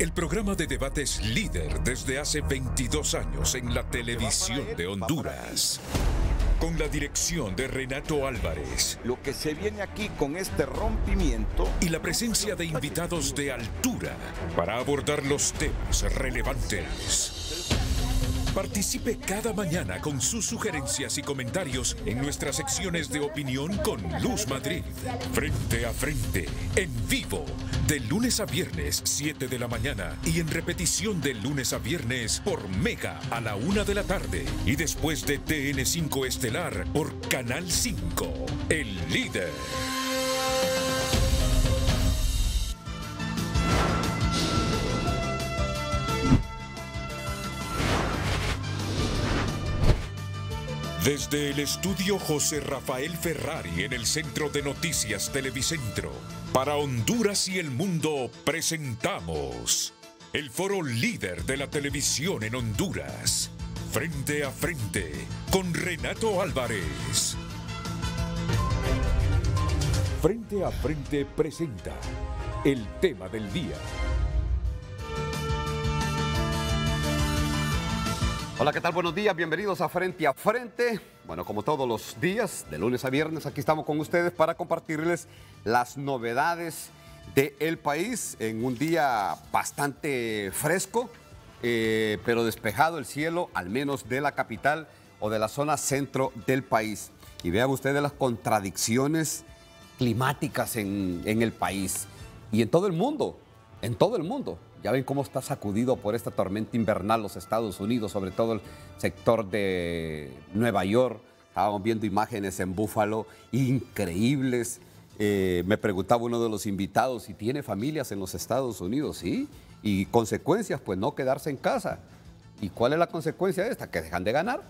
El programa de debates líder desde hace 22 años en la televisión de Honduras. Con la dirección de Renato Álvarez. Lo que se viene aquí con este rompimiento. Y la presencia de invitados de altura para abordar los temas relevantes. Participe cada mañana con sus sugerencias y comentarios en nuestras secciones de opinión con Luz Madrid. Frente a frente, en vivo, de lunes a viernes, 7 de la mañana. Y en repetición de lunes a viernes por Mega a la 1 de la tarde. Y después de TN5 Estelar por Canal 5. El líder. Desde el estudio José Rafael Ferrari en el Centro de Noticias Televicentro, para Honduras y el mundo presentamos el foro líder de la televisión en Honduras. Frente a frente con Renato Álvarez. Frente a frente presenta el tema del día. Hola, ¿qué tal? Buenos días, bienvenidos a Frente a Frente. Bueno, como todos los días, de lunes a viernes, aquí estamos con ustedes para compartirles las novedades del país en un día bastante fresco, pero despejado el cielo, al menos de la capital o de la zona centro del país. Y vean ustedes las contradicciones climáticas en el país y en todo el mundo, Ya ven cómo está sacudido por esta tormenta invernal los Estados Unidos, sobre todo el sector de Nueva York. Estábamos viendo imágenes en Búfalo increíbles. Me preguntaba uno de los invitados si tiene familias en los Estados Unidos. Sí, y consecuencias, pues no quedarse en casa. ¿Y cuál es la consecuencia de esta? Que dejan de ganar.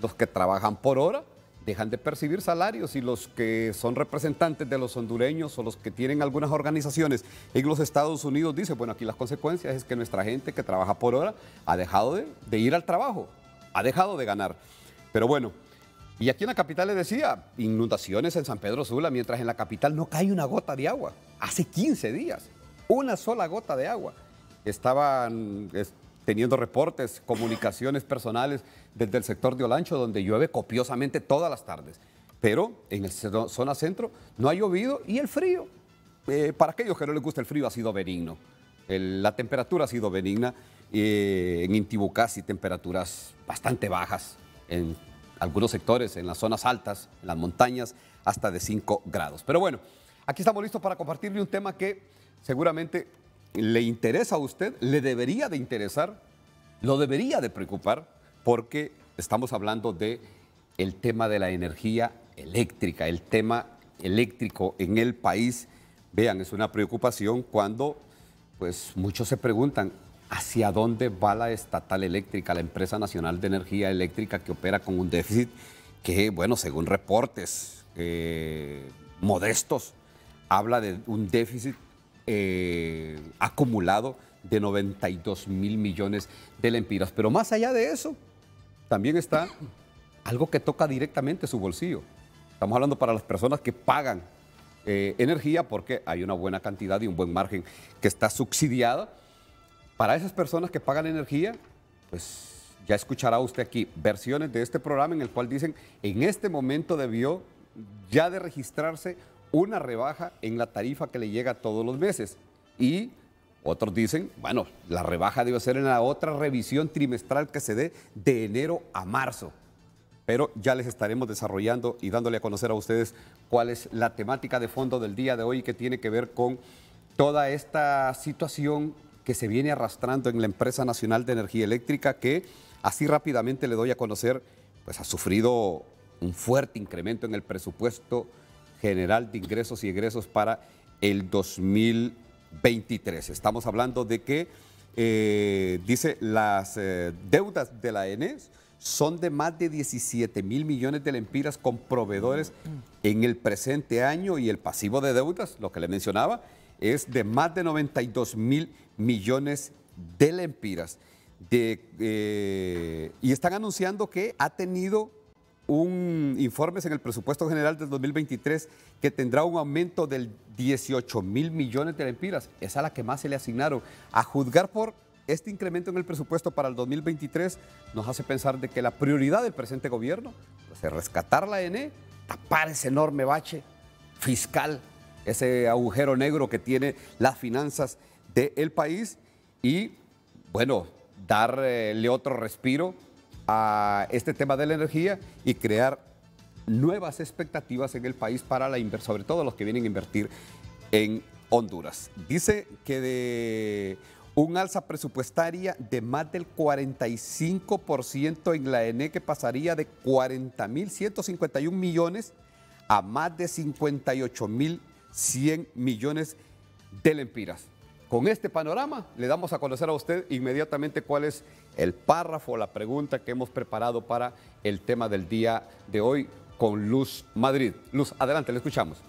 Los que trabajan por hora dejan de percibir salarios y los que son representantes de los hondureños o los que tienen algunas organizaciones en los Estados Unidos dicen, bueno, aquí las consecuencias es que nuestra gente que trabaja por hora ha dejado de ir al trabajo, ha dejado de ganar. Pero bueno, y aquí en la capital les decía, inundaciones en San Pedro Sula, mientras en la capital no cae una gota de agua. Hace 15 días, una sola gota de agua. Estaban teniendo reportes, comunicaciones personales desde el sector de Olancho, donde llueve copiosamente todas las tardes. Pero en la zona centro no ha llovido y el frío, para aquellos que no les gusta el frío, ha sido benigno. La temperatura ha sido benigna. En Intibucá, temperaturas bastante bajas en algunos sectores, en las zonas altas, en las montañas, hasta de 5 grados. Pero bueno, aquí estamos listos para compartirle un tema que seguramente le interesa a usted, le debería de interesar, lo debería de preocupar, porque estamos hablando de el tema de la energía eléctrica, el tema eléctrico en el país. Vean, es una preocupación cuando pues muchos se preguntan hacia dónde va la estatal eléctrica, la empresa nacional de energía eléctrica, que opera con un déficit que, bueno, según reportes modestos, habla de un déficit acumulado de 92.000 millones de lempiras. Pero más allá de eso, también está algo que toca directamente su bolsillo. Estamos hablando para las personas que pagan energía, porque hay una buena cantidad y un buen margen que está subsidiada. Para esas personas que pagan energía, pues ya escuchará usted aquí versiones de este programa en el cual dicen, en este momento debió ya de registrarse una rebaja en la tarifa que le llega todos los meses. Y otros dicen, bueno, la rebaja debe ser en la otra revisión trimestral que se dé de enero a marzo. Pero ya les estaremos desarrollando y dándole a conocer a ustedes cuál es la temática de fondo del día de hoy, que tiene que ver con toda esta situación que se viene arrastrando en la empresa nacional de energía eléctrica, que así rápidamente le doy a conocer, pues ha sufrido un fuerte incremento en el presupuesto general de ingresos y egresos para el 2023. Estamos hablando de que, dice, las deudas de la ENES son de más de 17.000 millones de lempiras con proveedores en el presente año, y el pasivo de deudas, lo que le mencionaba, es de más de 92.000 millones de lempiras. Y están anunciando que ha tenido informes en el presupuesto general del 2023 que tendrá un aumento del 18.000 millones de lempiras. Esa es la que más se le asignaron. A juzgar por este incremento en el presupuesto para el 2023, nos hace pensar de que la prioridad del presente gobierno pues, es rescatar la ENE, tapar ese enorme bache fiscal, ese agujero negro que tiene las finanzas del país y, bueno, darle otro respiro a este tema de la energía y crear nuevas expectativas en el país para la inversión, sobre todo los que vienen a invertir en Honduras. Dice que de un alza presupuestaria de más del 45% en la ENE, que pasaría de 40.151 millones a más de 58.100 millones de lempiras. Con este panorama le damos a conocer a usted inmediatamente cuál es el párrafo, la pregunta que hemos preparado para el tema del día de hoy con Luz Madrid. Luz, adelante, le escuchamos.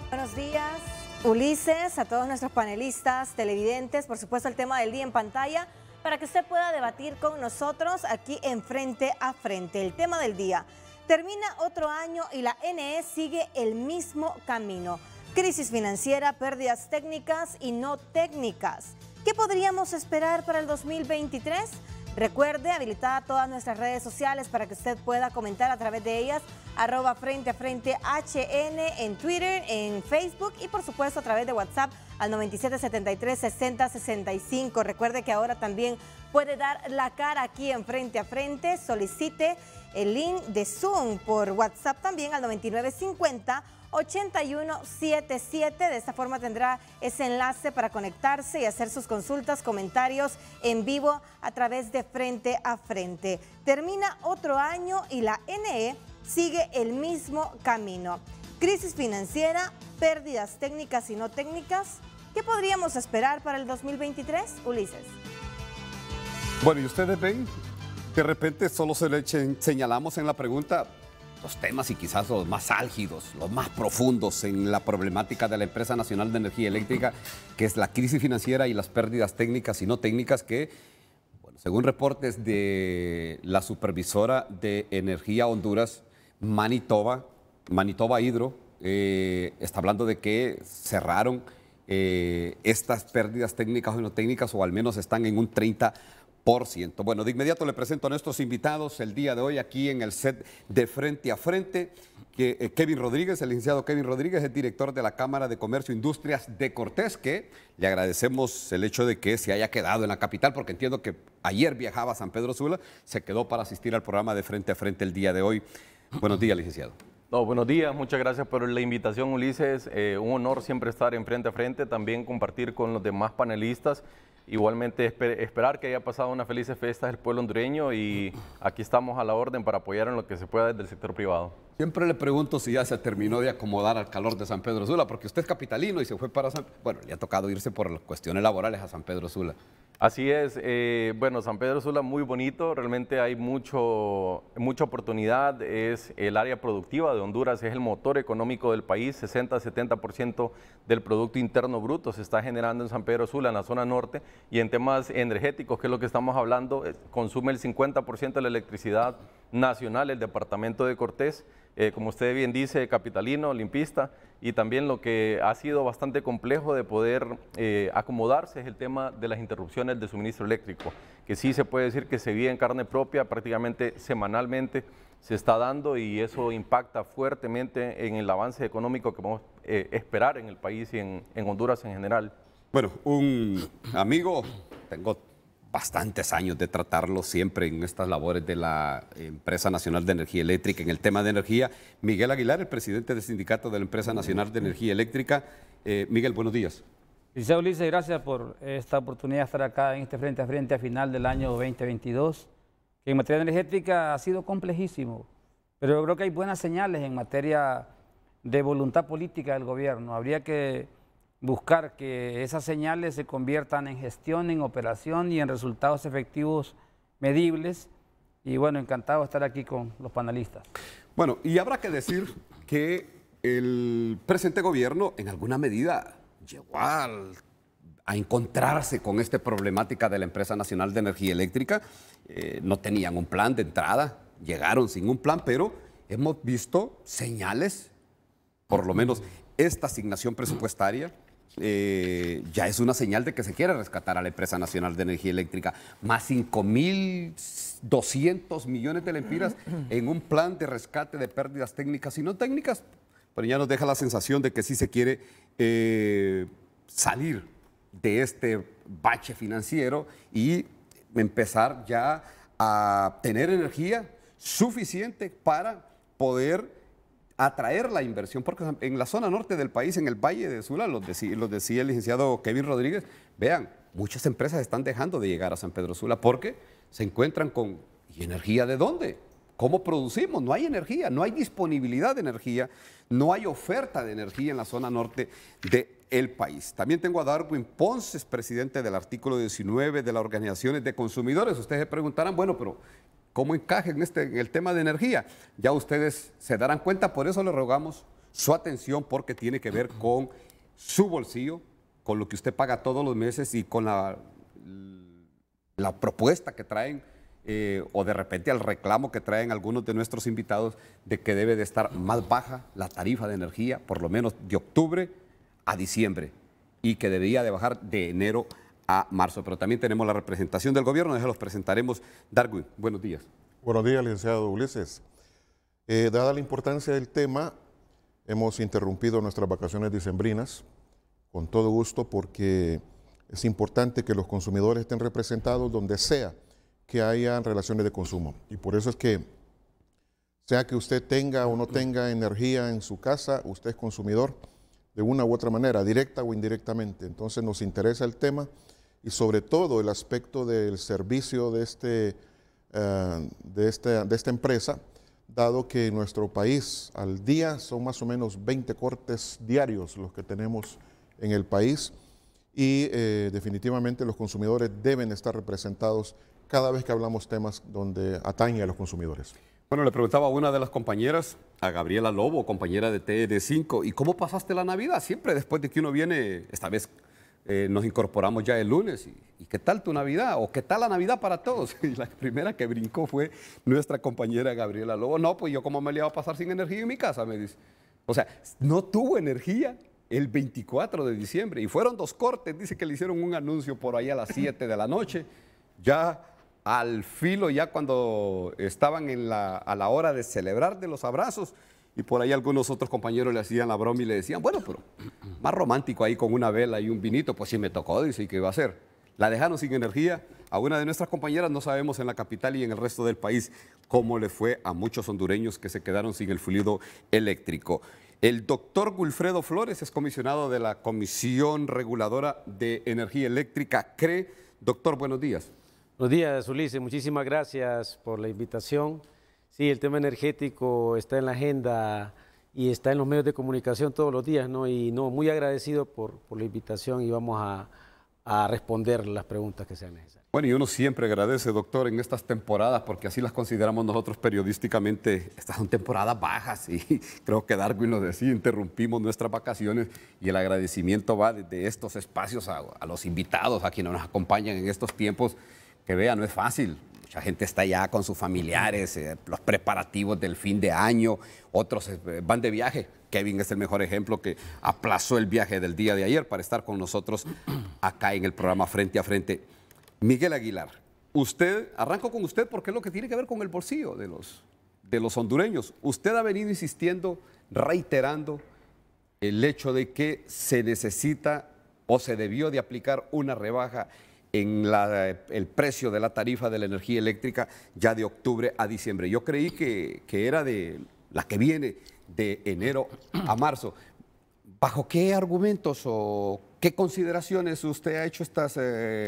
Buenos días, Ulises, a todos nuestros panelistas, televidentes, por supuesto el tema del día en pantalla, para que usted pueda debatir con nosotros aquí en Frente a Frente. El tema del día: termina otro año y la ENE sigue el mismo camino. Crisis financiera, pérdidas técnicas y no técnicas. ¿Qué podríamos esperar para el 2023? Recuerde, habilitar todas nuestras redes sociales para que usted pueda comentar a través de ellas, @FrenteAFrenteHN en Twitter, en Facebook y por supuesto a través de WhatsApp al 9773-6065. Recuerde que ahora también puede dar la cara aquí en Frente a Frente. Solicite el link de Zoom por WhatsApp también al 9950-8177. De esta forma tendrá ese enlace para conectarse y hacer sus consultas, comentarios en vivo a través de Frente a Frente. Termina otro año y la ENE sigue el mismo camino. Crisis financiera, pérdidas técnicas y no técnicas. ¿Qué podríamos esperar para el 2023, Ulises? Bueno, y ustedes ven, de repente solo señalamos en la pregunta los temas y quizás los más álgidos, los más profundos en la problemática de la Empresa Nacional de Energía Eléctrica, que es la crisis financiera y las pérdidas técnicas y no técnicas que, bueno, según reportes de la supervisora de Energía Honduras, Manitoba Hydro, está hablando de que cerraron estas pérdidas técnicas o no técnicas, o al menos están en un 30%. Bueno, de inmediato le presento a nuestros invitados el día de hoy aquí en el set de Frente a Frente. Kevin Rodríguez, el licenciado Kevin Rodríguez, es director de la Cámara de Comercio e Industrias de Cortés, que le agradecemos el hecho de que se haya quedado en la capital, porque entiendo que ayer viajaba a San Pedro Sula, se quedó para asistir al programa de Frente a Frente el día de hoy. Buenos días, licenciado. No, buenos días, muchas gracias por la invitación, Ulises. Un honor siempre estar en Frente a Frente, también compartir con los demás panelistas. Igualmente esperar que haya pasado unas felices fiestas del pueblo hondureño y aquí estamos a la orden para apoyar en lo que se pueda desde el sector privado. Siempre le pregunto si ya se terminó de acomodar al calor de San Pedro Sula, porque usted es capitalino y se fue para bueno, le ha tocado irse por cuestiones laborales a San Pedro Sula. Así es, bueno, San Pedro Sula muy bonito, realmente hay mucha oportunidad, es el área productiva de Honduras, es el motor económico del país, 60-70% del Producto Interno Bruto se está generando en San Pedro Sula, en la zona norte, y en temas energéticos, que es lo que estamos hablando, consume el 50% de la electricidad nacional el departamento de Cortés, como usted bien dice, capitalino, limpista, y también lo que ha sido bastante complejo de poder acomodarse es el tema de las interrupciones de suministro eléctrico, que sí se puede decir que se vive en carne propia, prácticamente semanalmente se está dando y eso impacta fuertemente en el avance económico que vamos a esperar en el país y en Honduras en general. Bueno, un amigo, tengo bastantes años de tratarlo siempre en estas labores de la Empresa Nacional de Energía Eléctrica, en el tema de energía. Miguel Aguilar, el presidente del sindicato de la Empresa Nacional de Energía Eléctrica. Miguel, buenos días. Licenciado Ulises, gracias por esta oportunidad de estar acá en este Frente a Frente a final del año 2022, que en materia energética ha sido complejísimo, pero yo creo que hay buenas señales en materia de voluntad política del gobierno. Habría que buscar que esas señales se conviertan en gestión, en operación y en resultados efectivos medibles. Y bueno, encantado de estar aquí con los panelistas. Bueno, y habrá que decir que el presente gobierno en alguna medida llegó a encontrarse con esta problemática de la Empresa Nacional de Energía Eléctrica. No tenían un plan de entrada, llegaron sin un plan, pero hemos visto señales, por lo menos esta asignación presupuestaria ya es una señal de que se quiere rescatar a la Empresa Nacional de Energía Eléctrica, más 5.200 millones de lempiras en un plan de rescate de pérdidas técnicas y no técnicas, pero ya nos deja la sensación de que sí se quiere salir de este bache financiero y empezar ya a tener energía suficiente para poder atraer la inversión, porque en la zona norte del país, en el Valle de Sula, lo decía el licenciado Kevin Rodríguez, vean, muchas empresas están dejando de llegar a San Pedro Sula porque se encuentran con, ¿y energía de dónde? ¿Cómo producimos? No hay energía, no hay disponibilidad de energía, no hay oferta de energía en la zona norte del país. También tengo a Darwin Ponce, presidente del artículo 19 de las organizaciones de consumidores. Ustedes se preguntarán, bueno, pero ¿cómo encaja en el tema de energía? Ya ustedes se darán cuenta, por eso le rogamos su atención, porque tiene que ver con su bolsillo, con lo que usted paga todos los meses y con la propuesta que traen o de repente al reclamo que traen algunos de nuestros invitados de que debe de estar más baja la tarifa de energía, por lo menos de octubre a diciembre, y que debería de bajar de enero a marzo. Pero también tenemos la representación del gobierno, ya los presentaremos. Darwin, buenos días. Buenos días, licenciado Ulises. Dada la importancia del tema, hemos interrumpido nuestras vacaciones dicembrinas con todo gusto, porque es importante que los consumidores estén representados donde sea que haya relaciones de consumo. Y por eso es que, sea que usted tenga o no tenga energía en su casa, usted es consumidor de una u otra manera, directa o indirectamente. Entonces nos interesa el tema y sobre todo el aspecto del servicio de esta empresa, dado que en nuestro país al día son más o menos 20 cortes diarios los que tenemos en el país, y definitivamente los consumidores deben estar representados cada vez que hablamos temas donde atañe a los consumidores. Bueno, le preguntaba a una de las compañeras, a Gabriela Lobo, compañera de TN5, ¿y cómo pasaste la Navidad? Siempre después de que uno viene, esta vez nos incorporamos ya el lunes, ¿y qué tal tu Navidad? ¿O qué tal la Navidad para todos? Y la primera que brincó fue nuestra compañera Gabriela Lobo. No, pues yo cómo me le iba a pasar sin energía en mi casa, me dice. O sea, no tuvo energía el 24 de diciembre y fueron 2 cortes, dice que le hicieron un anuncio por ahí a las 7 de la noche, ya al filo, ya cuando estaban a la hora de celebrar de los abrazos, y por ahí algunos otros compañeros le hacían la broma y le decían, bueno, pero más romántico ahí con una vela y un vinito, pues sí me tocó, dice, ¿y qué iba a hacer? La dejaron sin energía a una de nuestras compañeras, no sabemos en la capital y en el resto del país cómo le fue a muchos hondureños que se quedaron sin el fluido eléctrico. El doctor Wilfredo Flores es comisionado de la Comisión Reguladora de Energía Eléctrica, CRE. Doctor, buenos días. Buenos días, Ulises. Muchísimas gracias por la invitación. Sí, el tema energético está en la agenda y está en los medios de comunicación todos los días, ¿no? Y muy agradecido por la invitación, y vamos a responder las preguntas que sean necesarias. Bueno, y uno siempre agradece, doctor, en estas temporadas, porque así las consideramos nosotros periodísticamente. Estas son temporadas bajas y creo que Darwin nos decía, interrumpimos nuestras vacaciones, y el agradecimiento va desde estos espacios a los invitados, a quienes nos acompañan en estos tiempos, que vean, no es fácil. Mucha gente está ya con sus familiares, los preparativos del fin de año, otros van de viaje. Kevin es el mejor ejemplo, que aplazó el viaje del día de ayer para estar con nosotros acá en el programa Frente a Frente. Miguel Aguilar, arranco con usted porque es lo que tiene que ver con el bolsillo de los hondureños. Usted ha venido insistiendo, reiterando el hecho de que se necesita o se debió de aplicar una rebaja en el precio de la tarifa de la energía eléctrica ya de octubre a diciembre. Yo creí que era de la que viene de enero a marzo. ¿Bajo qué argumentos o qué consideraciones usted ha hecho estas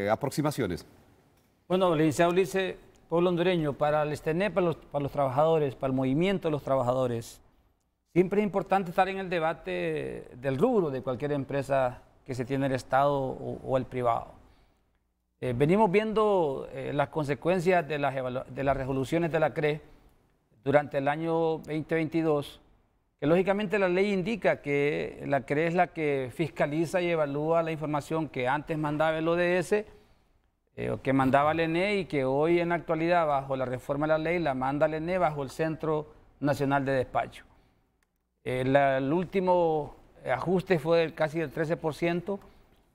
aproximaciones? Bueno, licenciado Ulises, pueblo hondureño, para el STENE, para los trabajadores, para el movimiento de los trabajadores, siempre es importante estar en el debate del rubro de cualquier empresa que se tiene el Estado o el privado. Venimos viendo las consecuencias de las resoluciones de la CRE durante el año 2022, que lógicamente la ley indica que la CRE es la que fiscaliza y evalúa la información que antes mandaba el ODS, o que mandaba el ENE, y que hoy en la actualidad, bajo la reforma de la ley, la manda el ENE bajo el Centro Nacional de Despacho. El último ajuste fue casi del 13%,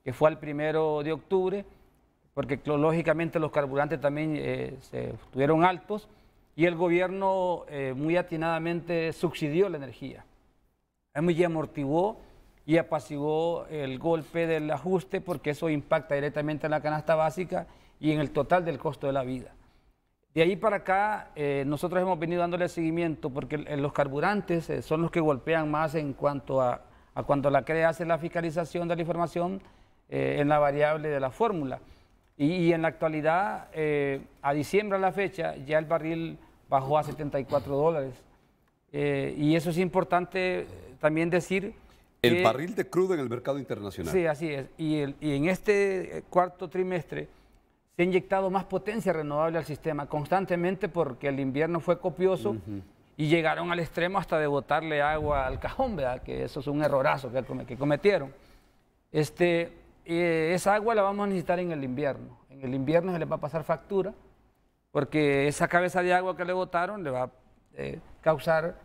que fue al 1 de octubre, porque lógicamente los carburantes también se estuvieron altos y el gobierno muy atinadamente subsidió la energía. Y amortiguó y apaciguó el golpe del ajuste porque eso impacta directamente en la canasta básica y en el total del costo de la vida. De ahí para acá nosotros hemos venido dándole seguimiento porque los carburantes son los que golpean más en cuanto a cuando la CRE hace la fiscalización de la información en la variable de la fórmula. Y en la actualidad, a diciembre a la fecha, ya el barril bajó a $74. Y eso es importante también decir. El barril de crudo en el mercado internacional. Sí, así es. Y en este cuarto trimestre se ha inyectado más potencia renovable al sistema constantemente porque el invierno fue copioso y llegaron al extremo hasta de botarle agua al cajón, ¿verdad? Que eso es un errorazo que cometieron. Esa agua la vamos a necesitar en el invierno. En el invierno se les va a pasar factura porque esa cabeza de agua que le botaron le va a causar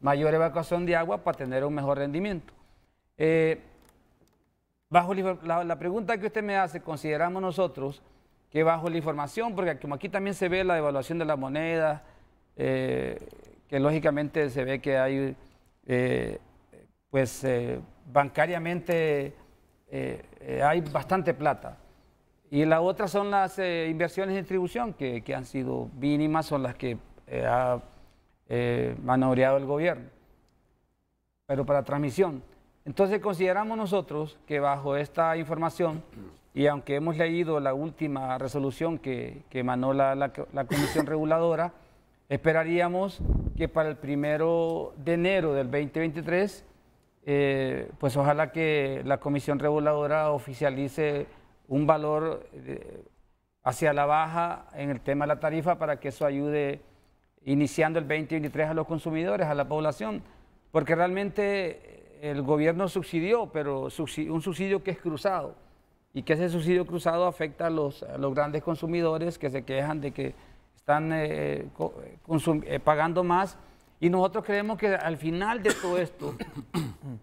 mayor evacuación de agua para tener un mejor rendimiento. Bajo la pregunta que usted me hace, consideramos nosotros que bajo la información, porque como aquí también se ve la devaluación de la moneda, que lógicamente se ve que hay, bancariamente hay bastante plata. Y la otra son las inversiones en distribución, que han sido mínimas, son las que ha maniobrado el gobierno, pero para transmisión. Entonces consideramos nosotros que bajo esta información, y aunque hemos leído la última resolución que emanó la Comisión Reguladora, esperaríamos que para el 1 de enero del 2023, pues ojalá que la Comisión Reguladora oficialice un valor hacia la baja en el tema de la tarifa para que eso ayude iniciando el 2023 a los consumidores, a la población, porque realmente el gobierno subsidió, pero un subsidio que es cruzado y que ese subsidio cruzado afecta a los grandes consumidores que se quejan de que están pagando más. Y nosotros creemos que al final de todo esto,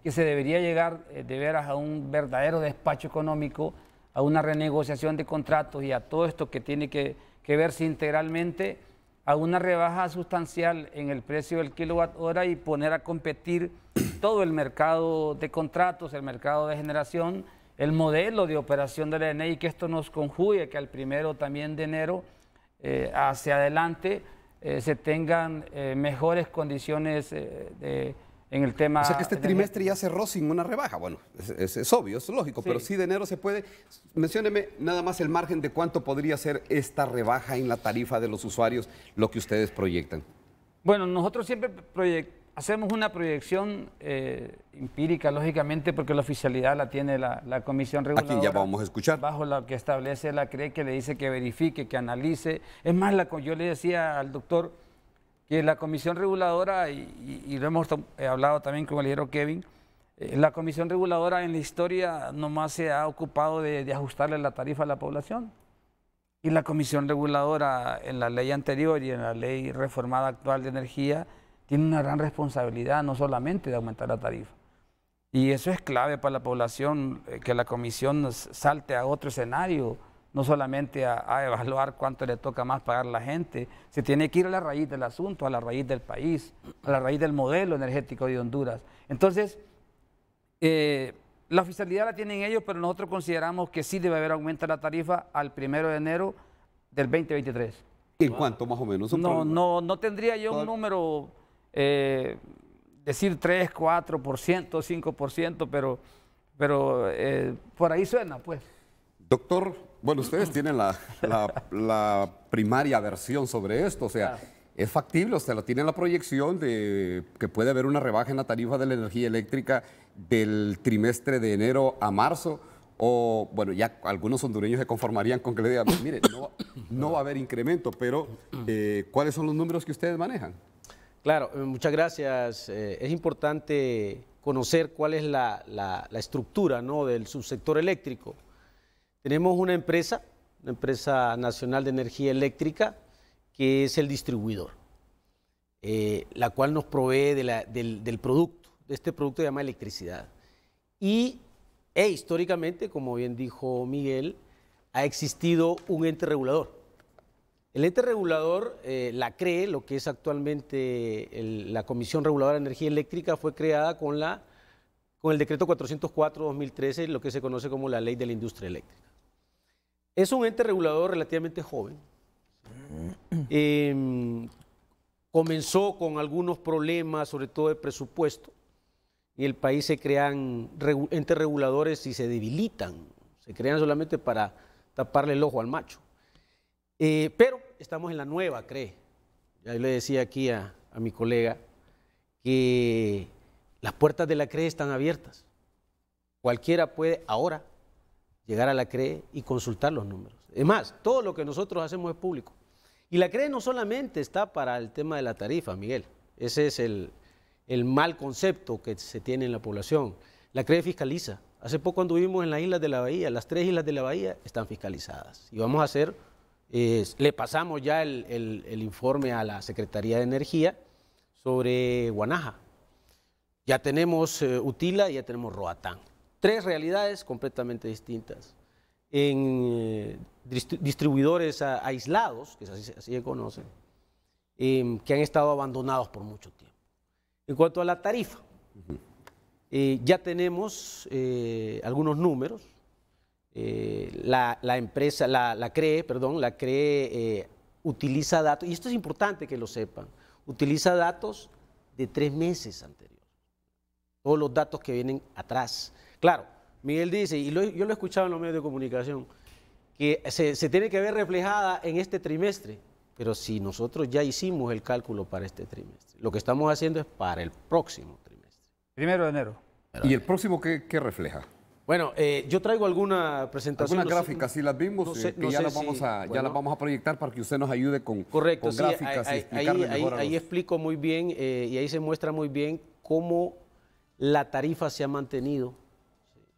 que se debería llegar de veras a un verdadero despacho económico, a una renegociación de contratos y a todo esto que tiene que verse integralmente, a una rebaja sustancial en el precio del kilowatt hora y poner a competir todo el mercado de contratos, el mercado de generación, el modelo de operación de la ENE y que esto nos conjugue, que al 1 también de enero hacia adelante se tengan mejores condiciones en el tema. O sea que este trimestre ya cerró sin una rebaja. Bueno, es obvio, es lógico, sí. Pero sí de enero se puede. Mencióneme nada más el margen de cuánto podría ser esta rebaja en la tarifa de los usuarios, lo que ustedes proyectan. Bueno, nosotros siempre hacemos una proyección empírica, lógicamente, porque la oficialidad la tiene la Comisión Reguladora. Aquí ya vamos a escuchar. Bajo lo que establece la CRE, que le dice que verifique, que analice. Es más, yo le decía al doctor que la Comisión Reguladora, y lo hemos hablado también con el ingeniero Kevin, la Comisión Reguladora en la historia nomás se ha ocupado de ajustarle la tarifa a la población. Y la Comisión Reguladora en la ley anterior y en la ley reformada actual de energía tiene una gran responsabilidad, no solamente de aumentar la tarifa. Y eso es clave para la población, que la Comisión salte a otro escenario, no solamente a evaluar cuánto le toca más pagar a la gente, se tiene que ir a la raíz del asunto, a la raíz del país, a la raíz del modelo energético de Honduras. Entonces, la oficialidad la tienen ellos, pero nosotros consideramos que sí debe haber aumento de la tarifa al 1 de enero del 2023. ¿En cuánto más o menos? No tendría yo un número, decir 3, 4%, 5%, pero por ahí suena, pues. Doctor, bueno, ustedes tienen la primaria versión sobre esto, o sea, ¿es factible? ¿Usted lo tiene en la proyección de que puede haber una rebaja en la tarifa de la energía eléctrica del trimestre de enero a marzo? O, bueno, ya algunos hondureños se conformarían con que le digan, mire, no va a haber incremento, pero ¿cuáles son los números que ustedes manejan? Claro, muchas gracias. Es importante conocer cuál es la estructura, ¿no?, del subsector eléctrico. Tenemos una empresa nacional de energía eléctrica, que es el distribuidor, la cual nos provee del producto, de este producto se llama electricidad. e históricamente, como bien dijo Miguel, ha existido un ente regulador. El ente regulador, la CRE, lo que es actualmente la Comisión Reguladora de Energía Eléctrica, fue creada con el decreto 404-2013, lo que se conoce como la Ley de la Industria Eléctrica. Es un ente regulador relativamente joven. Comenzó con algunos problemas, sobre todo de presupuesto. En el país se crean entes reguladores y se debilitan. Se crean solamente para taparle el ojo al macho. Pero estamos en la nueva CRE. Ya le decía aquí a mi colega que las puertas de la CRE están abiertas. Cualquiera puede ahora llegar a la CRE y consultar los números. Es más, todo lo que nosotros hacemos es público. Y la CRE no solamente está para el tema de la tarifa, Miguel. Ese es el mal concepto que se tiene en la población. La CRE fiscaliza. Hace poco anduvimos en las islas de la Bahía. Las 3 islas de la Bahía están fiscalizadas. Y vamos a hacer, le pasamos ya el informe a la Secretaría de Energía sobre Guanaja. Ya tenemos Utila y ya tenemos Roatán. 3 realidades completamente distintas. En distribuidores aislados, que así se conocen, que han estado abandonados por mucho tiempo. En cuanto a la tarifa, ya tenemos algunos números. La CRE utiliza datos, y esto es importante que lo sepan, utiliza datos de 3 meses anteriores. Todos los datos que vienen atrás. Claro, Miguel dice, y yo lo he escuchado en los medios de comunicación, que se tiene que ver reflejada en este trimestre, pero si nosotros ya hicimos el cálculo para este trimestre, lo que estamos haciendo es para el próximo trimestre. 1 de enero. ¿Y el próximo qué refleja? Bueno, yo traigo alguna presentación. Algunas gráficas, sí las vimos, ya las vamos a proyectar para que usted nos ayude con gráficas y explicarle mejor ahí explico muy bien y ahí se muestra muy bien cómo la tarifa se ha mantenido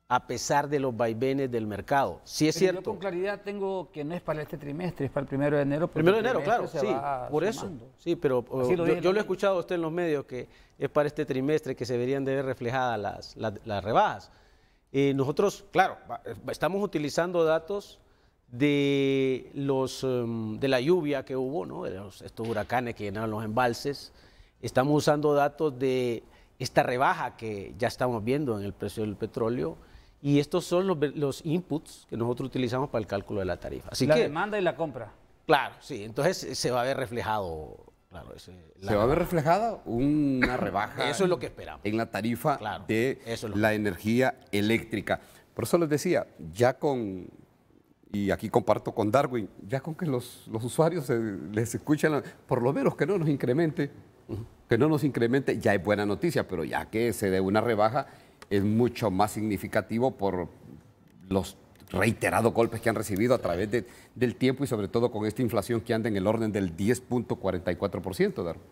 a pesar de los vaivenes del mercado. Sí es cierto. Yo con claridad tengo que no es para este trimestre, es para el 1 de enero. 1 de enero, claro, sí, por eso. Sí, pero yo lo he escuchado a usted en los medios que es para este trimestre que se deberían de ver reflejadas las rebajas. Nosotros, claro, estamos utilizando datos de la lluvia que hubo, ¿no? De estos huracanes que llenaron los embalses. Estamos usando datos de esta rebaja que ya estamos viendo en el precio del petróleo. Y estos son los inputs que nosotros utilizamos para el cálculo de la tarifa. Así la demanda y la compra. Claro, sí. Entonces se va a ver reflejado. Claro, se va a ver reflejada una rebaja. Eso es lo que esperamos. En la tarifa de la energía eléctrica. Por eso les decía, ya y aquí comparto con Darwin, ya con que los usuarios les escuchan, por lo menos que no nos incremente, ya es buena noticia, pero ya que se dé una rebaja, es mucho más significativo por los reiterados golpes que han recibido a través del tiempo y sobre todo con esta inflación que anda en el orden del 10.44%, Darwin.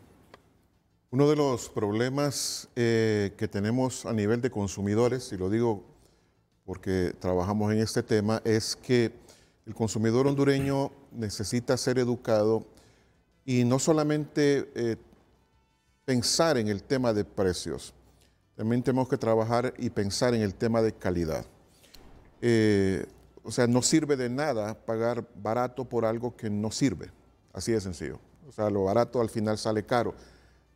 Uno de los problemas que tenemos a nivel de consumidores, y lo digo porque trabajamos en este tema, es que el consumidor hondureño necesita ser educado y no solamente pensar en el tema de precios, también tenemos que trabajar y pensar en el tema de calidad. O sea, no sirve de nada pagar barato por algo que no sirve, así de sencillo. O sea, lo barato al final sale caro,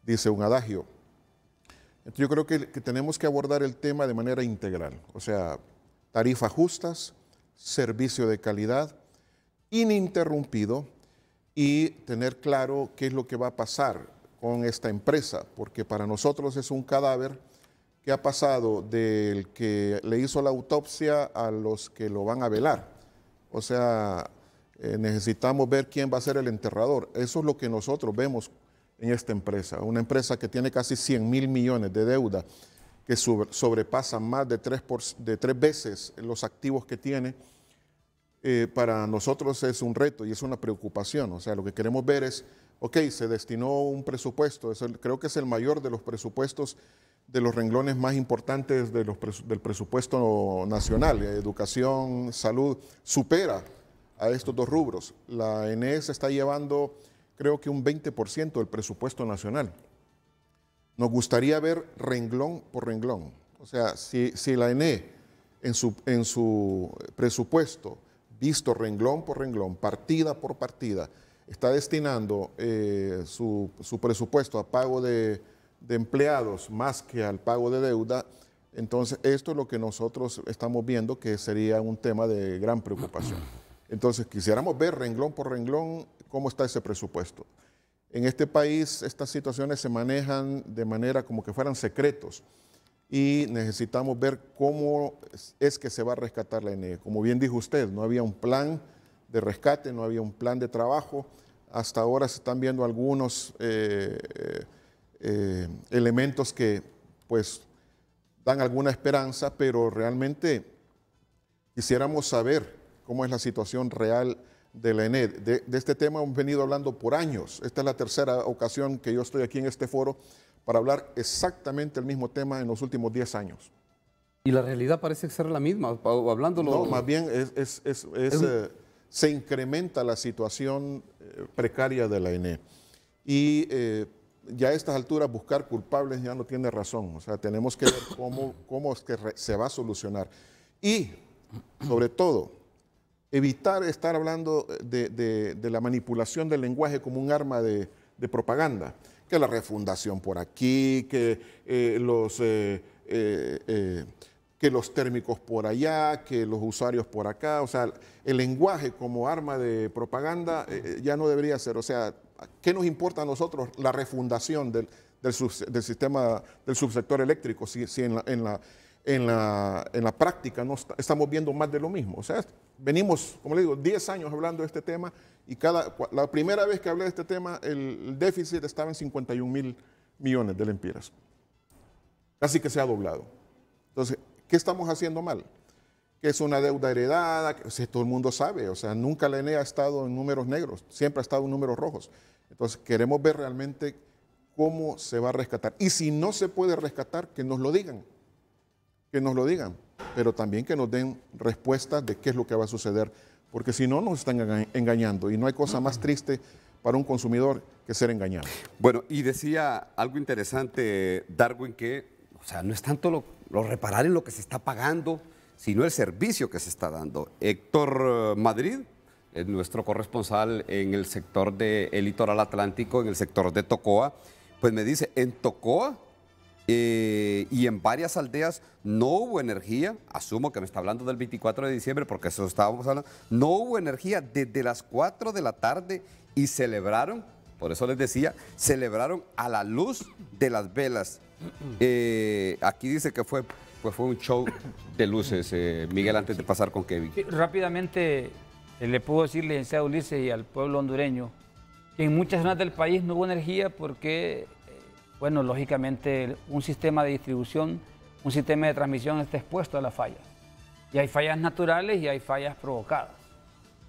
dice un adagio. Entonces yo creo que tenemos que abordar el tema de manera integral, o sea, tarifas justas, servicio de calidad, ininterrumpido y tener claro qué es lo que va a pasar con esta empresa, porque para nosotros es un cadáver que ha pasado del que le hizo la autopsia a los que lo van a velar. O sea, necesitamos ver quién va a ser el enterrador. Eso es lo que nosotros vemos en esta empresa. Una empresa que tiene casi 100.000 millones de deuda, que sobrepasa más de 3 veces los activos que tiene. Para nosotros es un reto y es una preocupación. O sea, lo que queremos ver es, ok, se destinó un presupuesto, creo que es el mayor de los presupuestos, de los renglones más importantes del presupuesto nacional. Educación, salud, supera a estos dos rubros. La ENES está llevando, creo que un 20% del presupuesto nacional. Nos gustaría ver renglón por renglón. O sea, si la ENE en su presupuesto, visto renglón por renglón, partida por partida, está destinando su presupuesto a pago de empleados más que al pago de deuda, entonces esto es lo que nosotros estamos viendo que sería un tema de gran preocupación. Entonces quisiéramos ver renglón por renglón cómo está ese presupuesto. En este país estas situaciones se manejan de manera como que fueran secretos y necesitamos ver cómo es que se va a rescatar la ENE. Como bien dijo usted, no había un plan de rescate, no había un plan de trabajo. Hasta ahora se están viendo algunos elementos que pues dan alguna esperanza, pero realmente quisiéramos saber cómo es la situación real de la ENE. De este tema hemos venido hablando por años. Esta es la tercera ocasión que yo estoy aquí en este foro para hablar exactamente el mismo tema en los últimos 10 años. Y la realidad parece ser la misma, hablándolo. No, más bien se incrementa la situación precaria de la ENE. Y ya a estas alturas buscar culpables ya no tiene razón. O sea, tenemos que ver cómo es que se va a solucionar. Y, sobre todo, evitar estar hablando de la manipulación del lenguaje como un arma de propaganda. Que la refundación por aquí, que los térmicos por allá, que los usuarios por acá. O sea, el lenguaje como arma de propaganda ya no debería ser. O sea, ¿qué nos importa a nosotros la refundación del sistema del subsector eléctrico si en la práctica no estamos viendo más de lo mismo? O sea, venimos, como le digo, 10 años hablando de este tema y la primera vez que hablé de este tema el déficit estaba en 51.000 millones de lempiras. Casi que se ha doblado. Entonces, ¿qué estamos haciendo mal? Que es una deuda heredada, que todo el mundo sabe, o sea, nunca la ENE ha estado en números negros, siempre ha estado en números rojos. Entonces, queremos ver realmente cómo se va a rescatar. Y si no se puede rescatar, que nos lo digan, pero también que nos den respuestas de qué es lo que va a suceder, porque si no nos están engañando y no hay cosa más triste para un consumidor que ser engañado. Bueno, y decía algo interesante, Darwin, que o sea, no es tanto lo reparar en lo que se está pagando, sino el servicio que se está dando. Héctor Madrid es nuestro corresponsal en el sector del litoral atlántico, en el sector de Tocoa, pues me dice, en Tocoa y en varias aldeas no hubo energía, asumo que me está hablando del 24 de diciembre porque eso estábamos hablando, no hubo energía desde las 4 de la tarde y celebraron, por eso les decía, celebraron a la luz de las velas. Aquí dice que fue un show de luces, Miguel, antes de pasar con Kevin. Sí, rápidamente le puedo decir, licenciado Ulises, y al pueblo hondureño, que en muchas zonas del país no hubo energía porque, bueno, lógicamente un sistema de distribución, un sistema de transmisión está expuesto a las fallas. Y hay fallas naturales y hay fallas provocadas.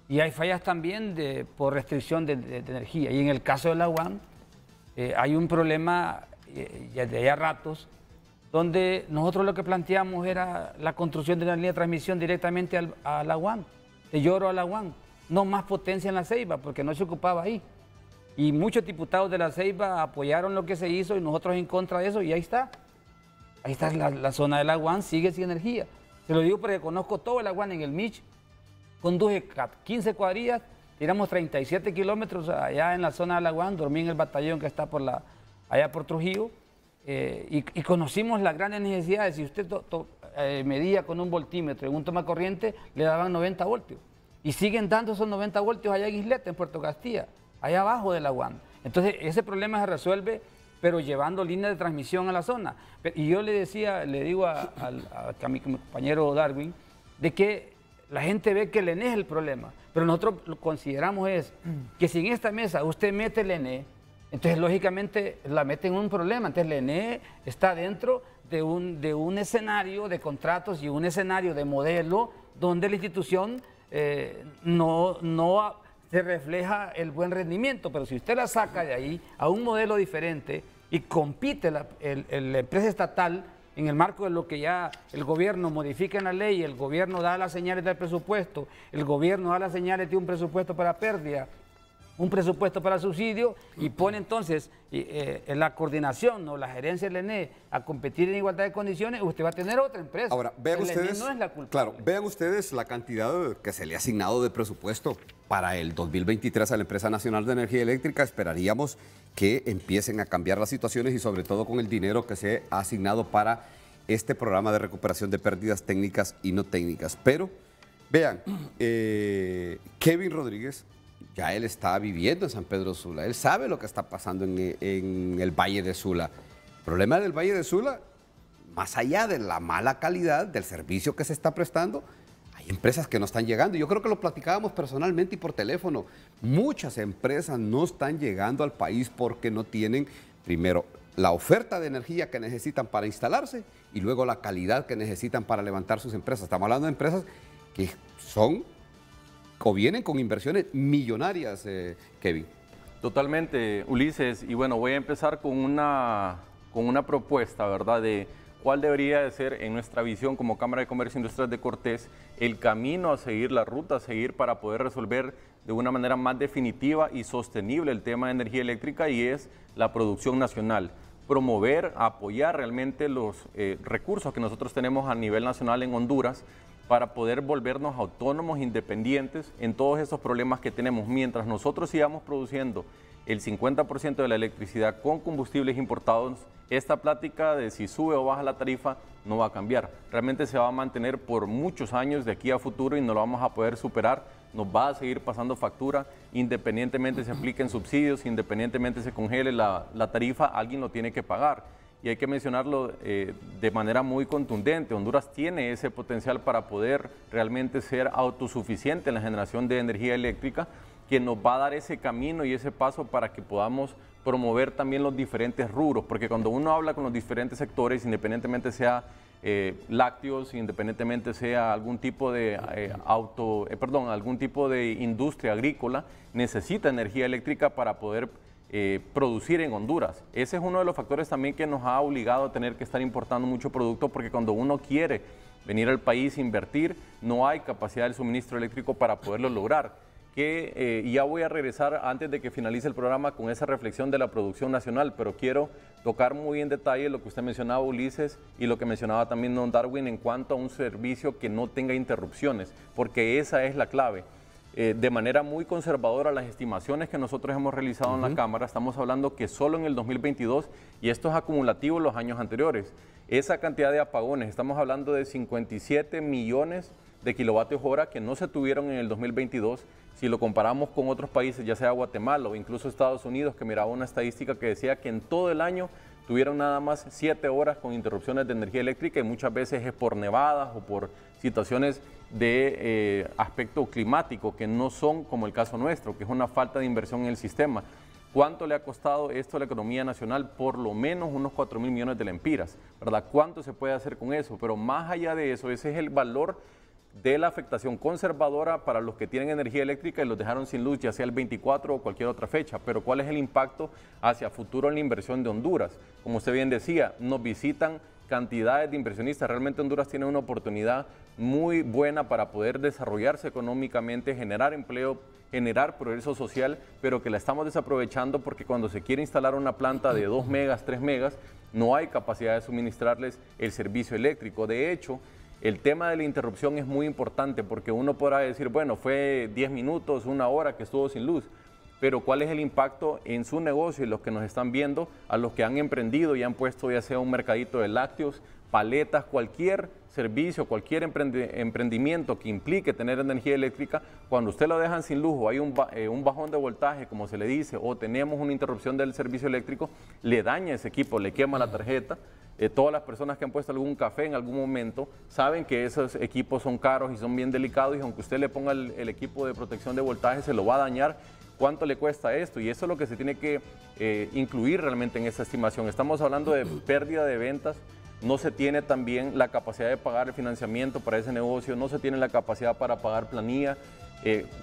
Y hay fallas también por restricción de energía. Y en el caso de la UAM, hay un problema ya de allá ratos, donde nosotros lo que planteamos era la construcción de una línea de transmisión directamente a la UAM, de Lloro a la UAM, no más potencia en la Ceiba, porque no se ocupaba ahí. Y muchos diputados de la Ceiba apoyaron lo que se hizo y nosotros en contra de eso, y ahí está. Ahí está la zona de la UAM, sigue sin energía. Se lo digo porque conozco todo el UAM en el Mich, conduje 15 cuadrillas, tiramos 37 kilómetros allá en la zona de la UAM, dormí en el batallón que está allá por Trujillo, y conocimos las grandes necesidades. Si usted medía con un voltímetro en un toma corriente, le daban 90 voltios. Y siguen dando esos 90 voltios allá en Isleta, en Puerto Castilla, allá abajo de la UAM. Entonces, ese problema se resuelve, pero llevando líneas de transmisión a la zona. Y yo le digo a mi compañero Darwin, de que la gente ve que el ENE es el problema, pero nosotros lo consideramos que si en esta mesa usted mete el ENE, entonces lógicamente la mete en un problema. Entonces el ENE está dentro de un escenario de contratos y un escenario de modelo donde la institución no se refleja el buen rendimiento, pero si usted la saca de ahí a un modelo diferente y compite la empresa estatal en el marco de lo que ya el gobierno modifica en la ley, el gobierno da las señales del presupuesto, el gobierno da las señales de un presupuesto para pérdida, un presupuesto para subsidio y pone entonces la coordinación o la gerencia del ENE a competir en igualdad de condiciones, usted va a tener otra empresa. Ahora, vean el ustedes, ENE no es la culpable. claro, vean ustedes la cantidad que se le ha asignado de presupuesto para el 2023 a la Empresa Nacional de Energía Eléctrica. Esperaríamos que empiecen a cambiar las situaciones y sobre todo con el dinero que se ha asignado para este programa de recuperación de pérdidas técnicas y no técnicas. Pero vean, Kevin Rodríguez, ya él está viviendo en San Pedro Sula, él sabe lo que está pasando en el Valle de Sula. El problema del Valle de Sula, más allá de la mala calidad del servicio que se está prestando, hay empresas que no están llegando. Yo creo que lo platicábamos personalmente y por teléfono. Muchas empresas no están llegando al país porque no tienen, primero, la oferta de energía que necesitan para instalarse y luego la calidad que necesitan para levantar sus empresas. Estamos hablando de empresas que son o vienen con inversiones millonarias, Kevin. Totalmente, Ulises. Y bueno, voy a empezar con una propuesta, ¿verdad?, de cuál debería de ser, en nuestra visión como Cámara de Comercio e Industrial de Cortés, el camino a seguir, la ruta a seguir para poder resolver de una manera más definitiva y sostenible el tema de energía eléctrica, y es la producción nacional. Promover, apoyar realmente los recursos que nosotros tenemos a nivel nacional en Honduras para poder volvernos autónomos, independientes en todos esos problemas que tenemos. Mientras nosotros sigamos produciendo el 50% de la electricidad con combustibles importados, esta plática de si sube o baja la tarifa no va a cambiar. Realmente se va a mantener por muchos años de aquí a futuro y no lo vamos a poder superar. Nos va a seguir pasando factura, independientemente se apliquen subsidios, independientemente se congele la tarifa, alguien lo tiene que pagar. Y hay que mencionarlo de manera muy contundente. Honduras tiene ese potencial para poder realmente ser autosuficiente en la generación de energía eléctrica, que nos va a dar ese camino y ese paso para que podamos promover también los diferentes rubros, porque cuando uno habla con los diferentes sectores, independientemente sea lácteos, independientemente sea algún tipo de algún tipo de industria agrícola, necesita energía eléctrica para poder producir en Honduras. Ese es uno de los factores también que nos ha obligado a tener que estar importando mucho producto, porque cuando uno quiere venir al país a invertir, no hay capacidad del suministro eléctrico para poderlo lograr. Ya voy a regresar antes de que finalice el programa con esa reflexión de la producción nacional, pero quiero tocar muy en detalle lo que usted mencionaba, Ulises, y lo que mencionaba también don Darwin en cuanto a un servicio que no tenga interrupciones, porque esa es la clave. De manera muy conservadora, las estimaciones que nosotros hemos realizado en la Cámara, estamos hablando que solo en el 2022, y esto es acumulativo los años anteriores, esa cantidad de apagones, estamos hablando de 57 millones de kilovatios hora que no se tuvieron en el 2022, si lo comparamos con otros países, ya sea Guatemala o incluso Estados Unidos, que miraba una estadística que decía que en todo el año tuvieron nada más 7 horas con interrupciones de energía eléctrica, y muchas veces es por nevadas o por situaciones de aspecto climático que no son como el caso nuestro, que es una falta de inversión en el sistema. ¿Cuánto le ha costado esto a la economía nacional? Por lo menos unos 4.000 millones de lempiras, ¿verdad? ¿Cuánto se puede hacer con eso? Pero más allá de eso, ese es el valor de la afectación conservadora para los que tienen energía eléctrica y los dejaron sin luz, ya sea el 24 o cualquier otra fecha. Pero ¿cuál es el impacto hacia futuro en la inversión de Honduras? Como usted bien decía, nos visitan cantidades de inversionistas. Realmente Honduras tiene una oportunidad muy buena para poder desarrollarse económicamente, generar empleo, generar progreso social, pero que la estamos desaprovechando porque cuando se quiere instalar una planta de 2 megas, 3 megas, no hay capacidad de suministrarles el servicio eléctrico. De hecho, el tema de la interrupción es muy importante porque uno podrá decir, bueno, fue 10 minutos, 1 hora que estuvo sin luz, pero ¿cuál es el impacto en su negocio y los que nos están viendo, a los que han emprendido y han puesto ya sea un mercadito de lácteos, paletas, cualquier servicio, cualquier emprendimiento que implique tener energía eléctrica? Cuando usted lo dejan sin luz o hay un bajón de voltaje, como se le dice, o tenemos una interrupción del servicio eléctrico, le daña ese equipo, le quema la tarjeta. Todas las personas que han puesto algún café en algún momento saben que esos equipos son caros y son bien delicados, y aunque usted le ponga el equipo de protección de voltaje se lo va a dañar. ¿Cuánto le cuesta esto? Y eso es lo que se tiene que incluir realmente en esta estimación. Estamos hablando de pérdida de ventas, no se tiene también la capacidad de pagar el financiamiento para ese negocio, no se tiene la capacidad para pagar planilla.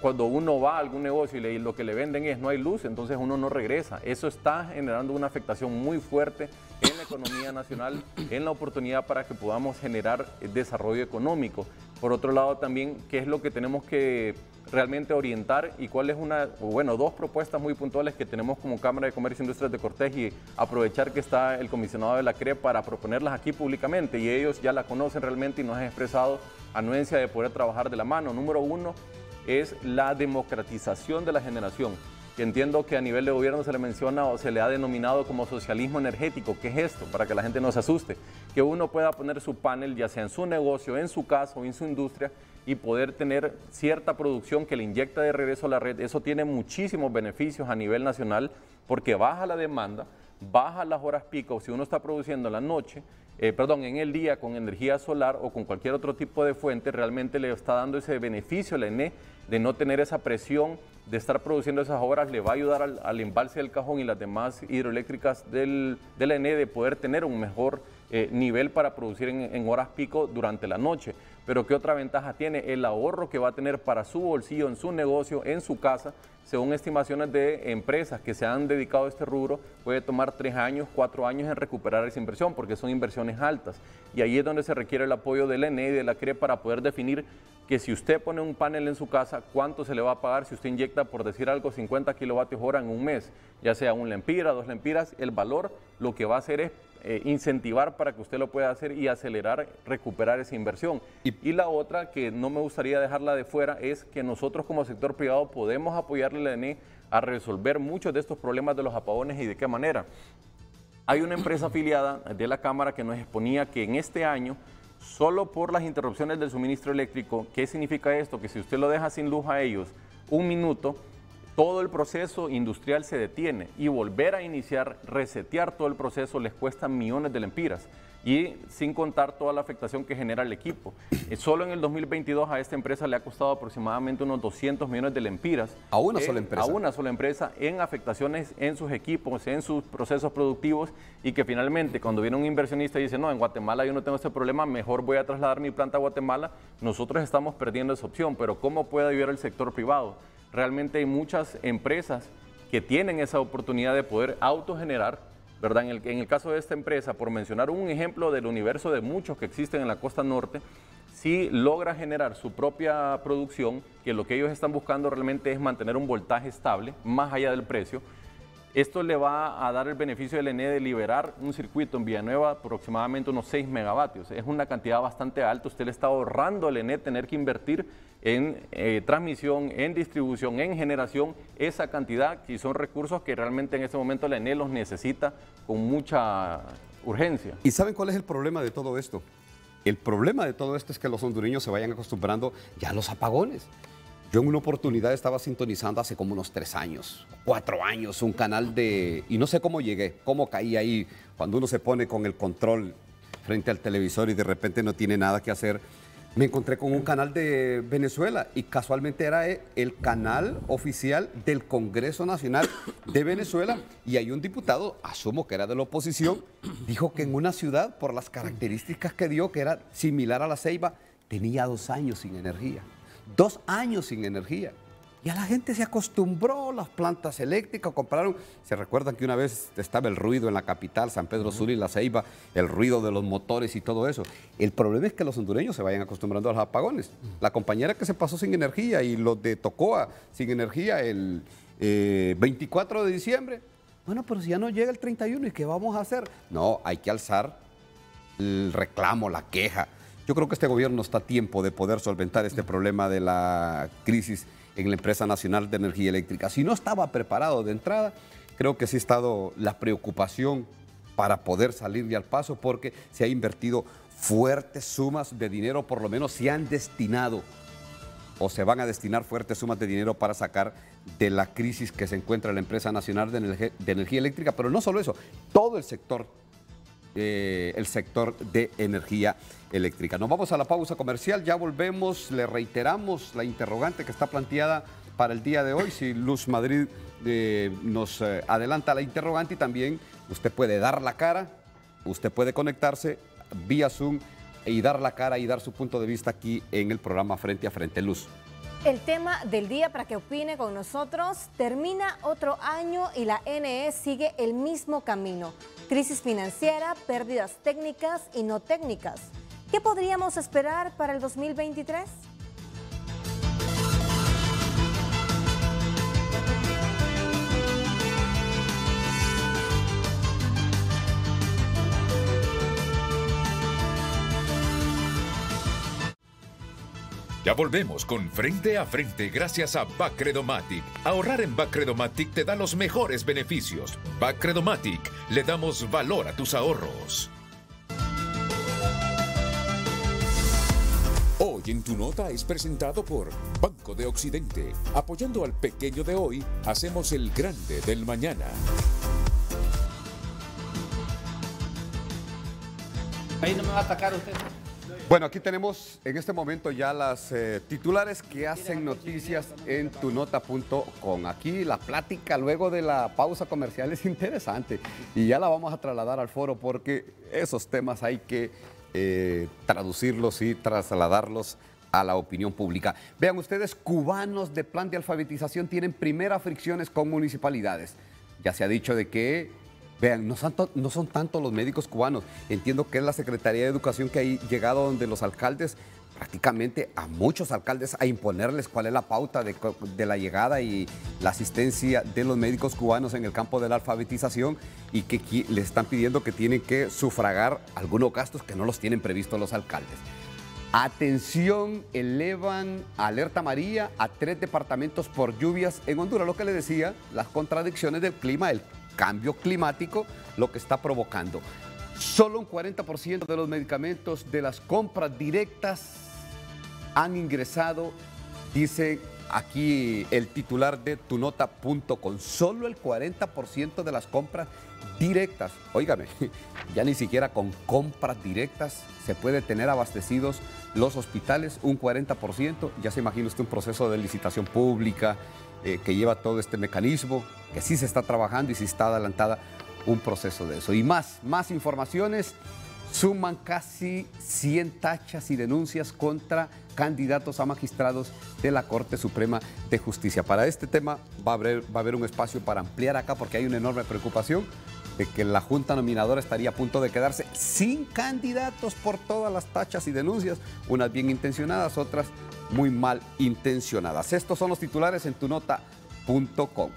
Cuando uno va a algún negocio y lo que le venden es no hay luz, entonces uno no regresa. Eso está generando una afectación muy fuerte en la economía nacional, en la oportunidad para que podamos generar desarrollo económico. Por otro lado también, ¿qué es lo que tenemos que realmente orientar y cuál es dos propuestas muy puntuales que tenemos como Cámara de Comercio e Industrias de Cortés y aprovechar que está el comisionado de la CRE para proponerlas aquí públicamente y ellos ya la conocen realmente y nos han expresado anuencia de poder trabajar de la mano. Número uno es la democratización de la generación, que entiendo que a nivel de gobierno se le menciona o se le ha denominado como socialismo energético. ¿Qué es esto? Para que la gente no se asuste. Que uno pueda poner su panel, ya sea en su negocio, en su casa o en su industria, y poder tener cierta producción que le inyecta de regreso a la red. Eso tiene muchísimos beneficios a nivel nacional porque baja la demanda, baja las horas pico. Si uno está produciendo en la noche, en el día con energía solar o con cualquier otro tipo de fuente, realmente le está dando ese beneficio a la ENE de no tener esa presión de estar produciendo esas horas. Le va a ayudar al embalse del Cajón y las demás hidroeléctricas de la ENE de poder tener un mejor nivel para producir en horas pico durante la noche. Pero ¿qué otra ventaja tiene? El ahorro que va a tener para su bolsillo, en su negocio, en su casa. Según estimaciones de empresas que se han dedicado a este rubro, puede tomar 3 años, 4 años en recuperar esa inversión, porque son inversiones altas. Y ahí es donde se requiere el apoyo de la ENE y de la CRE para poder definir que si usted pone un panel en su casa, ¿cuánto se le va a pagar si usted inyecta, por decir algo, 50 kilovatios hora en un mes? Ya sea 1 lempira, 2 lempiras, el valor lo que va a hacer es incentivar para que usted lo pueda hacer y acelerar, recuperar esa inversión. Y la otra, que no me gustaría dejarla de fuera, es que nosotros como sector privado podemos apoyarle a la ENE a resolver muchos de estos problemas de los apagones. ¿Y de qué manera? Hay una empresa afiliada de la Cámara que nos exponía que en este año, solo por las interrupciones del suministro eléctrico, ¿qué significa esto? Que si usted lo deja sin luz a ellos 1 minuto, todo el proceso industrial se detiene y volver a iniciar, resetear todo el proceso les cuesta millones de lempiras y sin contar toda la afectación que genera el equipo. Solo en el 2022 a esta empresa le ha costado aproximadamente unos 200 millones de lempiras. ¿A una sola empresa? A una sola empresa en afectaciones en sus equipos, en sus procesos productivos y que finalmente cuando viene un inversionista y dice, no, en Guatemala yo no tengo este problema, mejor voy a trasladar mi planta a Guatemala, nosotros estamos perdiendo esa opción, pero ¿cómo puede ayudar el sector privado? Realmente hay muchas empresas que tienen esa oportunidad de poder autogenerar, ¿verdad? En el caso de esta empresa, por mencionar un ejemplo del universo de muchos que existen en la costa norte, sí logra generar su propia producción, que lo que ellos están buscando realmente es mantener un voltaje estable, más allá del precio. Esto le va a dar el beneficio del ENE de liberar un circuito en Villanueva aproximadamente unos 6 megavatios. Es una cantidad bastante alta. Usted le está ahorrando al ENE tener que invertir en transmisión, en distribución, en generación, esa cantidad, que son recursos que realmente en este momento la ENE los necesita con mucha urgencia. ¿Y saben cuál es el problema de todo esto? El problema de todo esto es que los hondureños se vayan acostumbrando ya a los apagones. Yo en una oportunidad estaba sintonizando hace como unos 3 años, 4 años, un canal de... Y no sé cómo llegué, cómo caí ahí, cuando uno se pone con el control frente al televisor y de repente no tiene nada que hacer. Me encontré con un canal de Venezuela y casualmente era el canal oficial del Congreso Nacional de Venezuela y hay un diputado, asumo que era de la oposición, dijo que en una ciudad, por las características que dio, que era similar a La Ceiba, tenía 2 años sin energía. 2 años sin energía. Y a la gente se acostumbró, las plantas eléctricas compraron. Se recuerdan que una vez estaba el ruido en la capital, San Pedro Sula y La Ceiba, el ruido de los motores y todo eso. El problema es que los hondureños se vayan acostumbrando a los apagones. La compañera que se pasó sin energía y los de Tocoa sin energía el 24 de diciembre. Bueno, pero si ya no llega el 31, ¿y qué vamos a hacer? No, hay que alzar el reclamo, la queja. Yo creo que este gobierno está a tiempo de poder solventar este problema de la crisis en la Empresa Nacional de Energía Eléctrica. Si no estaba preparado de entrada, creo que sí ha estado la preocupación para poder salir de al paso, porque se ha invertido fuertes sumas de dinero, por lo menos se han destinado o se van a destinar fuertes sumas de dinero para sacar de la crisis que se encuentra la Empresa Nacional de Energía Eléctrica, pero no solo eso, todo el sector de energía eléctrica. Nos vamos a la pausa comercial, ya volvemos, le reiteramos la interrogante que está planteada para el día de hoy. Si Luz Madrid nos adelanta la interrogante, y también usted puede dar la cara, usted puede conectarse vía Zoom y dar la cara y dar su punto de vista aquí en el programa Frente a Frente. Luz. El tema del día para que opine con nosotros: termina otro año y la ENE sigue el mismo camino. Crisis financiera, pérdidas técnicas y no técnicas. ¿Qué podríamos esperar para el 2023? Ya volvemos con Frente a Frente gracias a Bacredomatic. Ahorrar en Bacredomatic te da los mejores beneficios. Bacredomatic, le damos valor a tus ahorros. Hoy en Tu Nota es presentado por Banco de Occidente. Apoyando al pequeño de hoy, hacemos el grande del mañana. Ahí no me va a atacar usted. Bueno, aquí tenemos en este momento ya las titulares que hacen noticias en tunota.com. Aquí la plática luego de la pausa comercial es interesante y ya la vamos a trasladar al foro porque esos temas hay que traducirlos y trasladarlos a la opinión pública. Vean ustedes, cubanos de plan de alfabetización tienen primeras fricciones con municipalidades. Ya se ha dicho de que, vean, no son tanto los médicos cubanos. Entiendo que es la Secretaría de Educación que ha llegado donde los alcaldes, prácticamente a muchos alcaldes, a imponerles cuál es la pauta de la llegada y la asistencia de los médicos cubanos en el campo de la alfabetización y que les están pidiendo que tienen que sufragar algunos gastos que no los tienen previstos los alcaldes. Atención, elevan alerta amarilla a 3 departamentos por lluvias en Honduras. Lo que les decía, las contradicciones del clima, el cambio climático, lo que está provocando. Solo un 40% de los medicamentos de las compras directas han ingresado, dice aquí el titular de tunota.com. Solo el 40% de las compras directas. Óigame, ya ni siquiera con compras directas se puede tener abastecidos los hospitales, un 40%. Ya se imagina usted un proceso de licitación pública que lleva todo este mecanismo, que sí se está trabajando y sí está adelantada un proceso de eso. Y más informaciones, suman casi 100 tachas y denuncias contra candidatos a magistrados de la Corte Suprema de Justicia. Para este tema va a haber un espacio para ampliar acá porque hay una enorme preocupación de que la Junta Nominadora estaría a punto de quedarse sin candidatos por todas las tachas y denuncias, unas bien intencionadas, otras muy mal intencionadas. Estos son los titulares en tunota.com.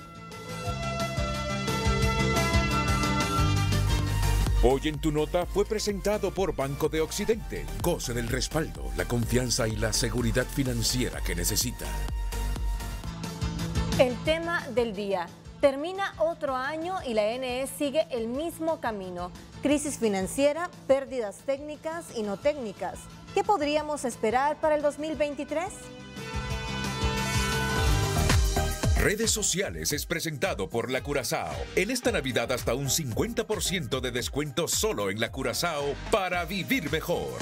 Hoy en Tu Nota fue presentado por Banco de Occidente. Goce del respaldo, la confianza y la seguridad financiera que necesita. El tema del día. Termina otro año y la NE sigue el mismo camino. Crisis financiera, pérdidas técnicas y no técnicas. ¿Qué podríamos esperar para el 2023? Redes sociales es presentado por La Curazao. En esta Navidad hasta un 50% de descuento solo en La Curazao para vivir mejor.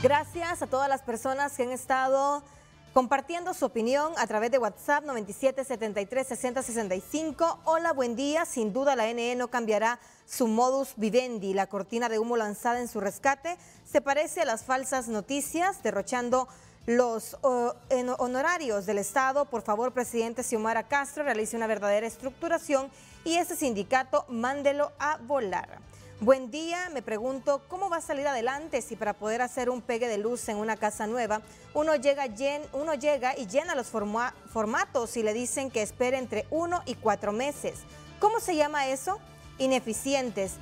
Gracias a todas las personas que han estado compartiendo su opinión a través de WhatsApp 97736065. Hola, buen día. Sin duda la NE no cambiará su modus vivendi. La cortina de humo lanzada en su rescate se parece a las falsas noticias, derrochando los honorarios del Estado. Por favor, presidente Xiomara Castro, realice una verdadera estructuración y ese sindicato mándelo a volar. Buen día, me pregunto cómo va a salir adelante si para poder hacer un pegue de luz en una casa nueva uno llega y llena los formatos y le dicen que espere entre 1 y 4 meses. ¿Cómo se llama eso? Ineficientes,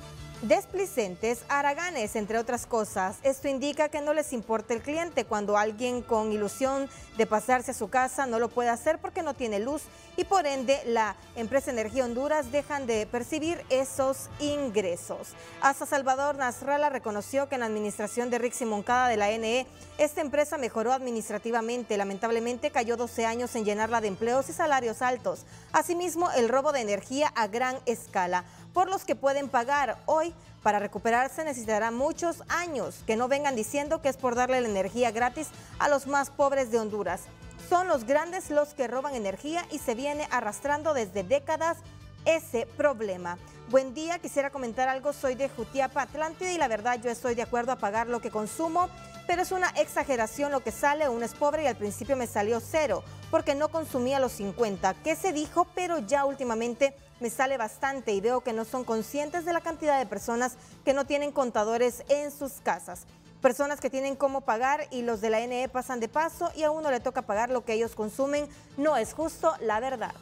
desplicentes, haraganes, entre otras cosas. Esto indica que no les importa el cliente cuando alguien con ilusión de pasarse a su casa no lo puede hacer porque no tiene luz y por ende la empresa Energía Honduras dejan de percibir esos ingresos. Hasta Salvador Nasralla reconoció que en la administración de Rixi Moncada de la NE, esta empresa mejoró administrativamente. Lamentablemente cayó 12 años en llenarla de empleos y salarios altos. Asimismo, el robo de energía a gran escala, por los que pueden pagar hoy. Para recuperarse necesitará muchos años. Que no vengan diciendo que es por darle la energía gratis a los más pobres de Honduras. Son los grandes los que roban energía y se viene arrastrando desde décadas ese problema. Buen día, quisiera comentar algo. Soy de Jutiapa, Atlántida, y la verdad yo estoy de acuerdo a pagar lo que consumo, pero es una exageración lo que sale. Uno es pobre y al principio me salió 0 porque no consumía los 50. ¿Qué se dijo? Pero ya últimamente me sale bastante y veo que no son conscientes de la cantidad de personas que no tienen contadores en sus casas. Personas que tienen cómo pagar y los de la NE pasan de paso y a uno le toca pagar lo que ellos consumen. No es justo, la verdad.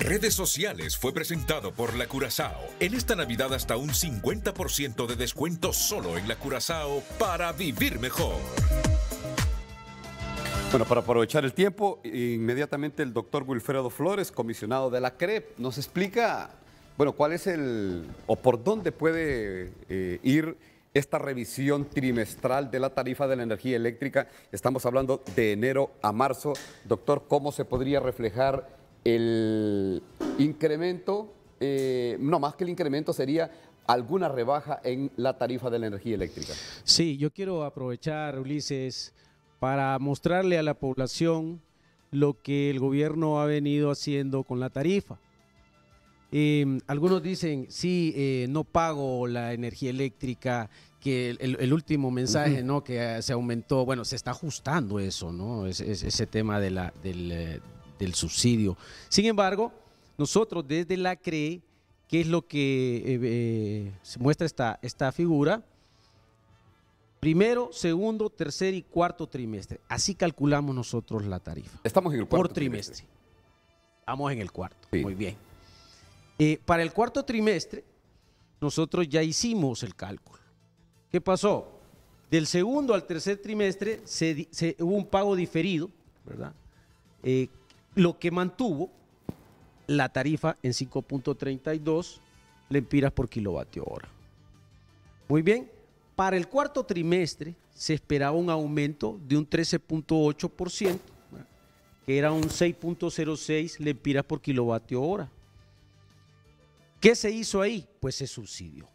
redes sociales fue presentado por La Curazao. En esta Navidad hasta un 50% de descuento solo en La Curazao para vivir mejor. Bueno, para aprovechar el tiempo, inmediatamente el doctor Wilfredo Flores, comisionado de la CREP, nos explica, bueno, cuál es o por dónde puede ir esta revisión trimestral de la tarifa de la energía eléctrica. Estamos hablando de enero a marzo. Doctor, ¿cómo se podría reflejar el incremento? No, más que el incremento sería alguna rebaja en la tarifa de la energía eléctrica. Sí, yo quiero aprovechar, Ulises, para mostrarle a la población lo que el gobierno ha venido haciendo con la tarifa. Algunos dicen, sí, no pago la energía eléctrica, que el último mensaje, ¿no?, que se aumentó, bueno, se está ajustando eso, ¿no?, ese tema del subsidio. Sin embargo, nosotros desde la CRE, ¿qué es lo que muestra esta figura? Primero, segundo, tercer y cuarto trimestre. Así calculamos nosotros la tarifa. Estamos en el cuarto por trimestre. Vamos en el cuarto. Sí. Muy bien. Para el cuarto trimestre, nosotros ya hicimos el cálculo. ¿Qué pasó? Del segundo al tercer trimestre hubo un pago diferido, ¿verdad? Lo que mantuvo la tarifa en 5.32 lempiras por kilovatio hora. Muy bien. Para el cuarto trimestre se esperaba un aumento de un 13.8%, que era un 6.06 lempiras por kilovatio hora. ¿Qué se hizo ahí? Pues se subsidió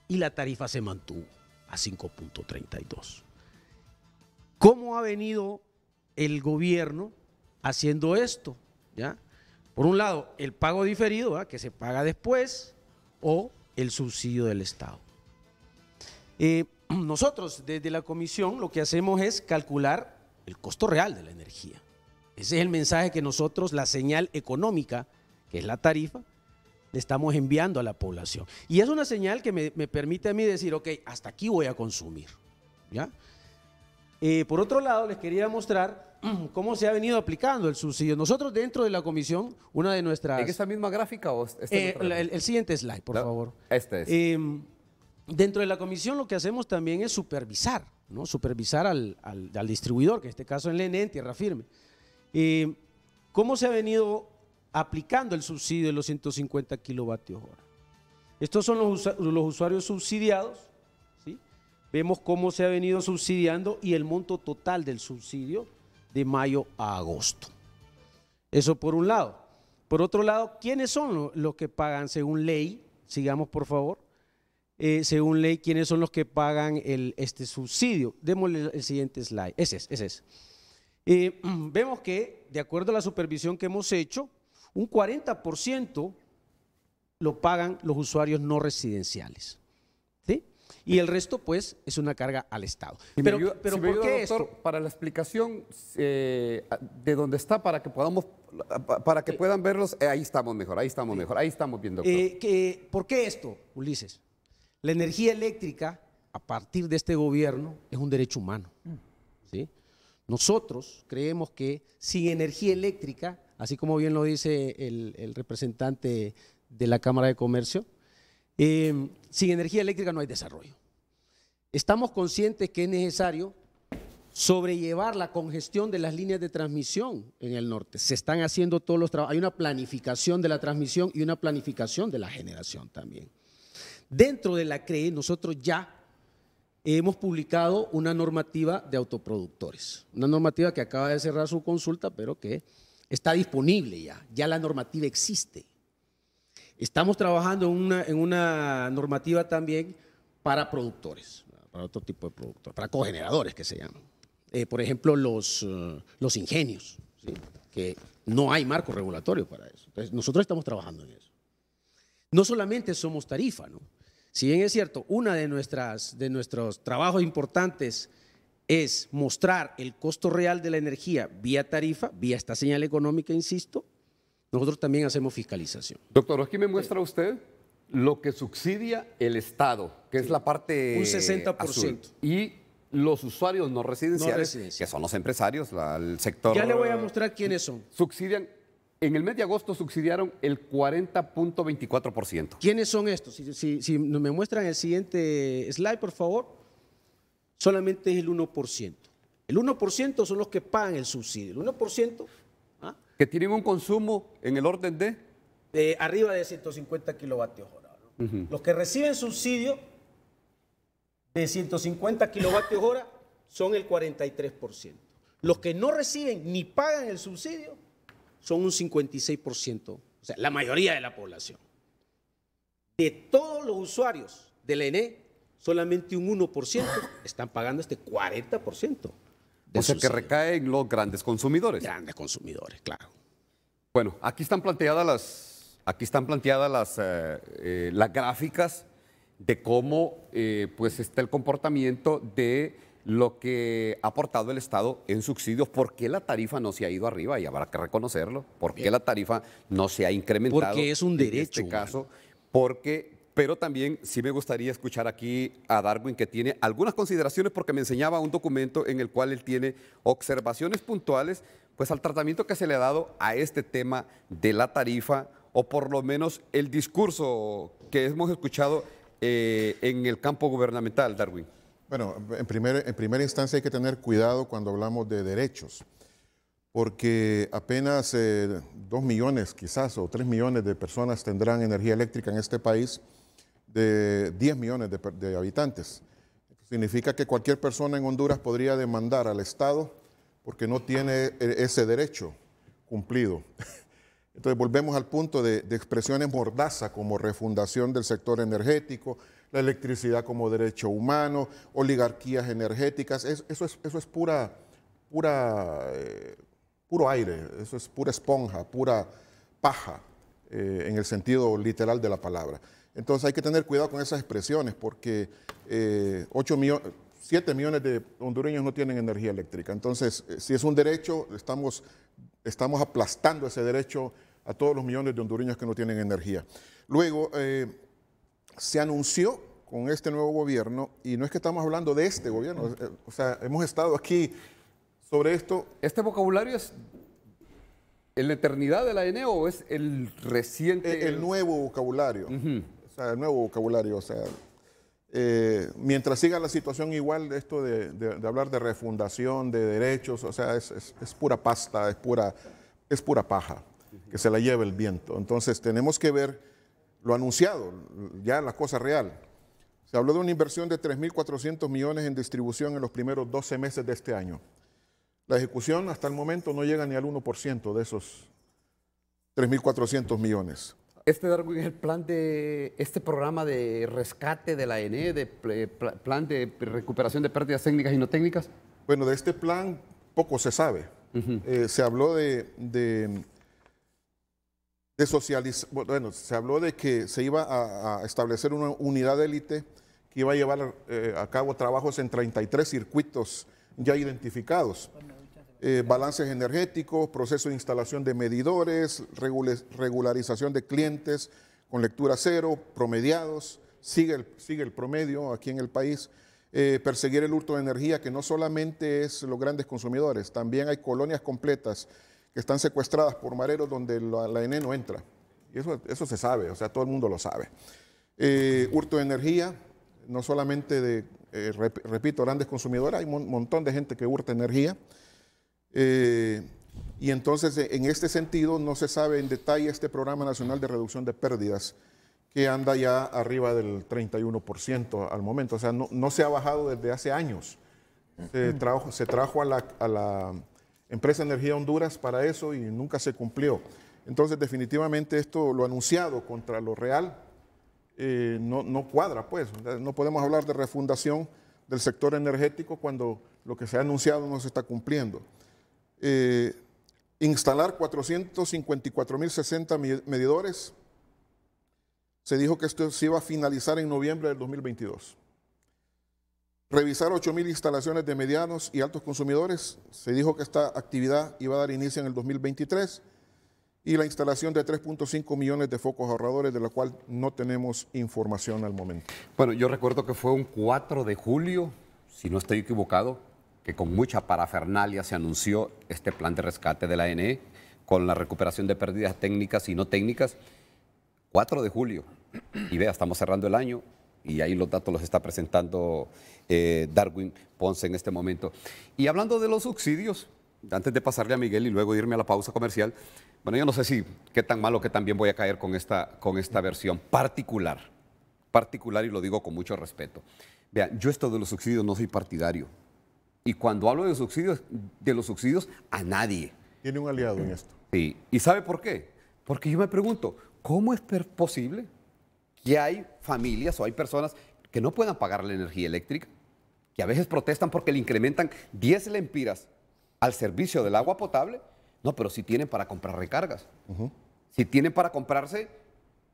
y la tarifa se mantuvo a 5.32. ¿Cómo ha venido el gobierno haciendo esto? ¿Ya? Por un lado, el pago diferido, ¿verdad?, que se paga después, o el subsidio del Estado. Nosotros desde la comisión lo que hacemos es calcular el costo real de la energía. Ese es el mensaje que nosotros, la señal económica, que es la tarifa, le estamos enviando a la población. Y es una señal que me permite a mí decir, ok, hasta aquí voy a consumir. ¿Ya? Por otro lado, les quería mostrar cómo se ha venido aplicando el subsidio. Nosotros dentro de la comisión, una de nuestras... ¿En esa misma gráfica o el siguiente slide, por favor. Este es. Dentro de la comisión lo que hacemos también es supervisar, ¿no? Supervisar al distribuidor, que en este caso es el ENE, en tierra firme. ¿Cómo se ha venido aplicando el subsidio de los 150 kilovatios hora? Estos son los usuarios subsidiados, ¿sí? Vemos cómo se ha venido subsidiando y el monto total del subsidio de mayo a agosto. Eso por un lado. Por otro lado, ¿quiénes son los que pagan según ley? Sigamos, por favor. Según ley, ¿quiénes son los que pagan este subsidio? Démosle el siguiente slide. Ese es. Vemos que, de acuerdo a la supervisión que hemos hecho, un 40% lo pagan los usuarios no residenciales, ¿sí? Y el resto, pues, es una carga al Estado. Pero ¿por qué esto? Para la explicación de dónde está, para que puedan verlos, ahí estamos mejor, ahí estamos bien, doctor. ¿Por qué esto, Ulises? La energía eléctrica, a partir de este gobierno, es un derecho humano, ¿sí? Nosotros creemos que sin energía eléctrica, así como bien lo dice el representante de la Cámara de Comercio, sin energía eléctrica no hay desarrollo. Estamos conscientes que es necesario sobrellevar la congestión de las líneas de transmisión en el norte. Se están haciendo todos los trabajos. Hay una planificación de la transmisión y una planificación de la generación también. Dentro de la CRE, nosotros ya hemos publicado una normativa de autoproductores, una normativa que acaba de cerrar su consulta, pero que está disponible ya la normativa existe. Estamos trabajando en una normativa también para productores, para otro tipo de productores, para cogeneradores que se llaman. Por ejemplo, los ingenios, ¿sí?, que no hay marco regulatorio para eso. Entonces, nosotros estamos trabajando en eso. No solamente somos tarifa, ¿no? Si bien es cierto, una de nuestros trabajos importantes es mostrar el costo real de la energía vía tarifa, vía esta señal económica, insisto, nosotros también hacemos fiscalización. Doctor, aquí me muestra usted lo que subsidia el Estado, que es la parte un 60%. Azul, y los usuarios no residenciales, que son los empresarios, el sector… Ya le voy a mostrar quiénes son. Subsidian en el mes de agosto subsidiaron el 40.24%. ¿Quiénes son estos? Si me muestran el siguiente slide, por favor. Solamente es el 1%. El 1% son los que pagan el subsidio. El 1%... ¿ah? Que tienen un consumo en el orden de arriba de 150 kilovatios hora. Los que reciben subsidio de 150 kilovatios hora son el 43%. Los que no reciben ni pagan el subsidio son un 56%, o sea, la mayoría de la población. De todos los usuarios del ENE, solamente un 1% están pagando este 40%. O sea, que recaen los grandes consumidores. Grandes consumidores, claro. Bueno, aquí están planteadas las gráficas de cómo pues está el comportamiento de lo que ha aportado el Estado en subsidios. ¿Por qué la tarifa no se ha ido arriba? Y habrá que reconocerlo. ¿Por qué la tarifa no se ha incrementado? Porque es un derecho. En este caso, pero también sí me gustaría escuchar aquí a Darwin, que tiene algunas consideraciones, porque me enseñaba un documento en el cual él tiene observaciones puntuales pues al tratamiento que se le ha dado a este tema de la tarifa, o por lo menos el discurso que hemos escuchado en el campo gubernamental, Darwin. Bueno, en primera instancia hay que tener cuidado cuando hablamos de derechos, porque apenas 2 millones quizás o 3 millones de personas tendrán energía eléctrica en este país de 10 millones de habitantes. Significa que cualquier persona en Honduras podría demandar al Estado porque no tiene ese derecho cumplido. Entonces volvemos al punto de expresiones mordaza como refundación del sector energético, la electricidad como derecho humano, oligarquías energéticas. Eso es puro aire, eso es pura esponja, pura paja, en el sentido literal de la palabra. Entonces hay que tener cuidado con esas expresiones porque 7 millones de hondureños no tienen energía eléctrica. Entonces, si es un derecho, estamos aplastando ese derecho a todos los millones de hondureños que no tienen energía. Luego, se anunció con este nuevo gobierno, y no es que estamos hablando de este gobierno, o sea, hemos estado aquí sobre esto. ¿Este vocabulario es en la eternidad de la ENE o es el reciente? El nuevo vocabulario, o sea, el nuevo vocabulario, o sea, mientras siga la situación igual, esto de hablar de refundación, de derechos, o sea, es pura pasta, es pura paja, que se la lleva el viento. Entonces tenemos que ver lo anunciado, ya la cosa real. Se habló de una inversión de 3.400 millones en distribución en los primeros 12 meses de este año. La ejecución hasta el momento no llega ni al 1% de esos 3.400 millones. Darwin, es el plan de este programa de rescate de la ENE, de plan de recuperación de pérdidas técnicas y no técnicas. Bueno, de este plan poco se sabe. Se habló se habló de que se iba a establecer una unidad de élite que iba a llevar a cabo trabajos en 33 circuitos ya identificados. Balances energéticos, proceso de instalación de medidores, regularización de clientes con lectura cero, promediados, sigue el promedio aquí en el país, perseguir el hurto de energía, que no solamente es los grandes consumidores, también hay colonias completas que están secuestradas por mareros donde la ENE no entra. Y eso se sabe, o sea, todo el mundo lo sabe. Hurto de energía, no solamente repito, grandes consumidores, hay un montón de gente que hurta energía. Y entonces, en este sentido, no se sabe en detalle este Programa Nacional de Reducción de Pérdidas, que anda ya arriba del 31% al momento. O sea, no se ha bajado desde hace años. Se trajo a la empresa Energía Honduras para eso y nunca se cumplió. Entonces, definitivamente esto, lo anunciado contra lo real, no cuadra, pues. No podemos hablar de refundación del sector energético cuando lo que se ha anunciado no se está cumpliendo. Instalar 454.060 medidores. Se dijo que esto se iba a finalizar en noviembre del 2022. Revisar 8.000 instalaciones de medianos y altos consumidores. Se dijo que esta actividad iba a dar inicio en el 2023. Y la instalación de 3.5 millones de focos ahorradores, de la cual no tenemos información al momento. Bueno, yo recuerdo que fue un 4 de julio, si no estoy equivocado, que con mucha parafernalia se anunció este plan de rescate de la ENE, con la recuperación de pérdidas técnicas y no técnicas. 4 de julio. Y vea, estamos cerrando el año y ahí los datos los está presentando Darwin Ponce en este momento. Y hablando de los subsidios, antes de pasarle a Miguel y luego irme a la pausa comercial, bueno, yo no sé si qué tan mal o qué tan bien voy a caer con esta versión particular, y lo digo con mucho respeto. Vean, yo esto de los subsidios no soy partidario. Y cuando hablo de los subsidios, a nadie. Tiene un aliado en esto. Sí. ¿Y sabe por qué? Porque yo me pregunto, ¿cómo es posible que hay familias o hay personas que no puedan pagar la energía eléctrica, que a veces protestan porque le incrementan 10 lempiras al servicio del agua potable? No, pero si tienen para comprar recargas. Si tienen para comprarse,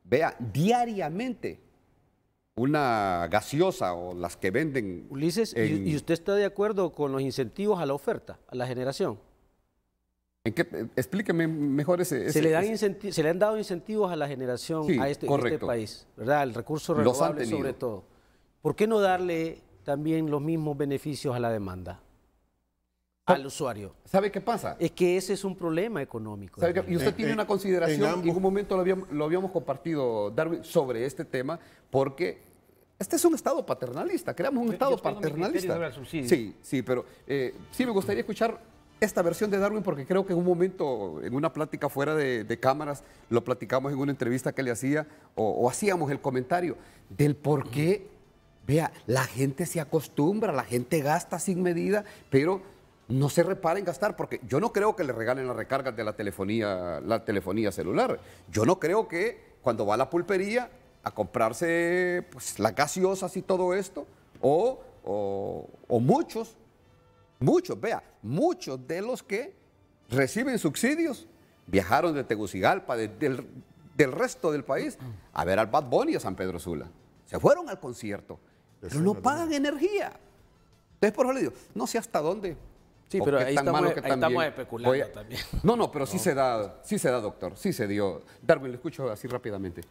vea, diariamente una gaseosa o las que venden. Ulises, ¿y usted está de acuerdo con los incentivos a la oferta, a la generación? ¿En qué? Explíqueme mejor ese. Se le han dado incentivos a la generación en este país, ¿verdad? El recurso renovable sobre todo. ¿Por qué no darle también los mismos beneficios a la demanda, al usuario? ¿Sabe qué pasa? Es que ese es un problema económico. Y usted tiene una consideración, y en un momento lo habíamos compartido, Darwin, sobre este tema, porque este es un Estado paternalista, creamos un Estado paternalista. Sí, pero sí me gustaría escuchar esta versión de Darwin, porque creo que en un momento, en una plática fuera de cámaras, lo platicamos en una entrevista que le hacía, o hacíamos el comentario del por qué, vea, la gente se acostumbra, la gente gasta sin medida, pero no se repara en gastar, porque yo no creo que le regalen las recargas de la telefonía celular. Yo no creo que cuando va a la pulpería a comprarse pues, las gaseosas y todo esto, o muchos, vea, muchos de los que reciben subsidios viajaron de Tegucigalpa, del resto del país, a ver al Bad Bunny a San Pedro Sula. Se fueron al concierto, pero no pagan energía. Entonces, por eso le digo, no sé hasta dónde. Sí, pero ahí estamos especulando también. No, pero sí se da, doctor, sí se dio. Darwin, le escucho así rápidamente.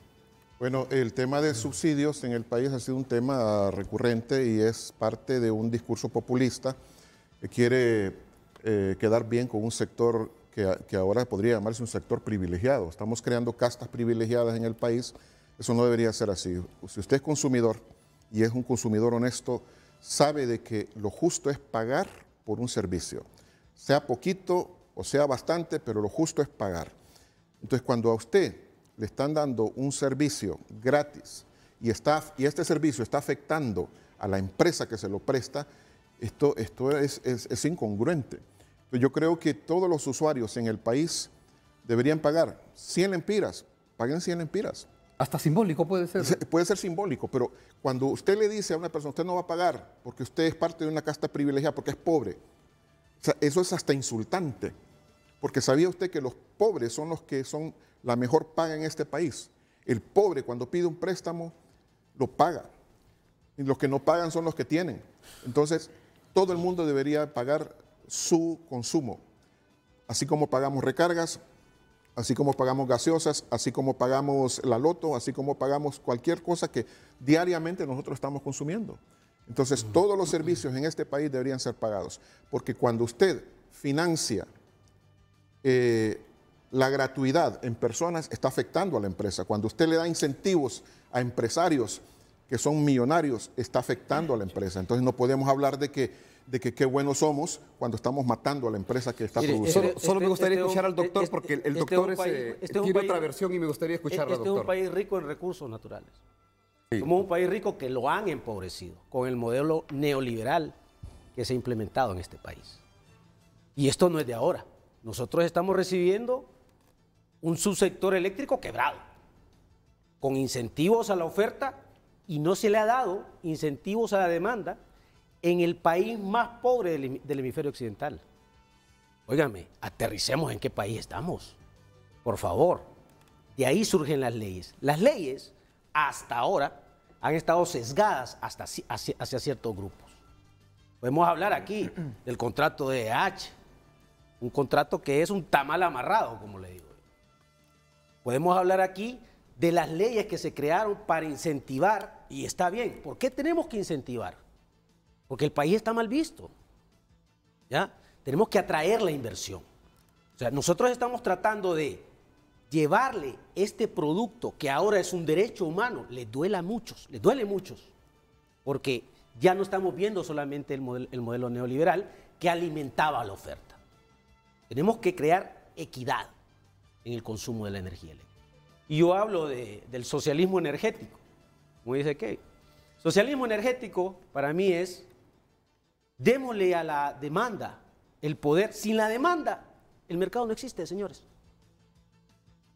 Bueno, el tema de subsidios en el país ha sido un tema recurrente y es parte de un discurso populista que quiere quedar bien con un sector que ahora podría llamarse un sector privilegiado. Estamos creando castas privilegiadas en el país. Eso no debería ser así. Si usted es consumidor y es un consumidor honesto, sabe de que lo justo es pagar por un servicio. Sea poquito o sea bastante, pero lo justo es pagar. Entonces, cuando a usted le están dando un servicio gratis y este servicio está afectando a la empresa que se lo presta, esto es incongruente. Entonces, yo creo que todos los usuarios en el país deberían pagar 100 lempiras, paguen 100 lempiras. Hasta simbólico puede ser. Puede ser simbólico, pero cuando usted le dice a una persona, usted no va a pagar porque usted es parte de una casta privilegiada, porque es pobre, o sea, eso es hasta insultante, porque ¿sabía usted que los pobres son los que son la mejor paga en este país? El pobre cuando pide un préstamo lo paga, y los que no pagan son los que tienen. Entonces, todo el mundo debería pagar su consumo, así como pagamos recargas, así como pagamos gaseosas, así como pagamos la loto, así como pagamos cualquier cosa que diariamente nosotros estamos consumiendo. Entonces, todos los servicios en este país deberían ser pagados, porque cuando usted financia la gratuidad en personas, está afectando a la empresa. Cuando usted le da incentivos a empresarios que son millonarios, está afectando a la empresa. Entonces, no podemos hablar de que qué buenos somos cuando estamos matando a la empresa que está produciendo. Solo me gustaría escuchar al doctor, porque el doctor tiene otra versión y me gustaría escuchar al doctor. Este es un país rico en recursos naturales. Sí. Somos un país rico que lo han empobrecido con el modelo neoliberal que se ha implementado en este país. Y esto no es de ahora. Nosotros estamos recibiendo un subsector eléctrico quebrado, con incentivos a la oferta, y no se le ha dado incentivos a la demanda en el país más pobre del hemisferio occidental. Óigame, aterricemos en qué país estamos, por favor. De ahí surgen las leyes. Las leyes, hasta ahora, han estado sesgadas hacia ciertos grupos. Podemos hablar aquí del contrato de EH, un contrato que es un tamal amarrado, como le digo. Podemos hablar aquí de las leyes que se crearon para incentivar, y está bien. ¿Por qué tenemos que incentivar? Porque el país está mal visto, ¿ya? Tenemos que atraer la inversión. O sea, nosotros estamos tratando de llevarle este producto que ahora es un derecho humano, les duele a muchos, porque ya no estamos viendo solamente el modelo neoliberal que alimentaba la oferta. Tenemos que crear equidad en el consumo de la energía eléctrica. Y yo hablo del socialismo energético, como dice Key. Socialismo energético para mí es, démosle a la demanda el poder. Sin la demanda, el mercado no existe, señores.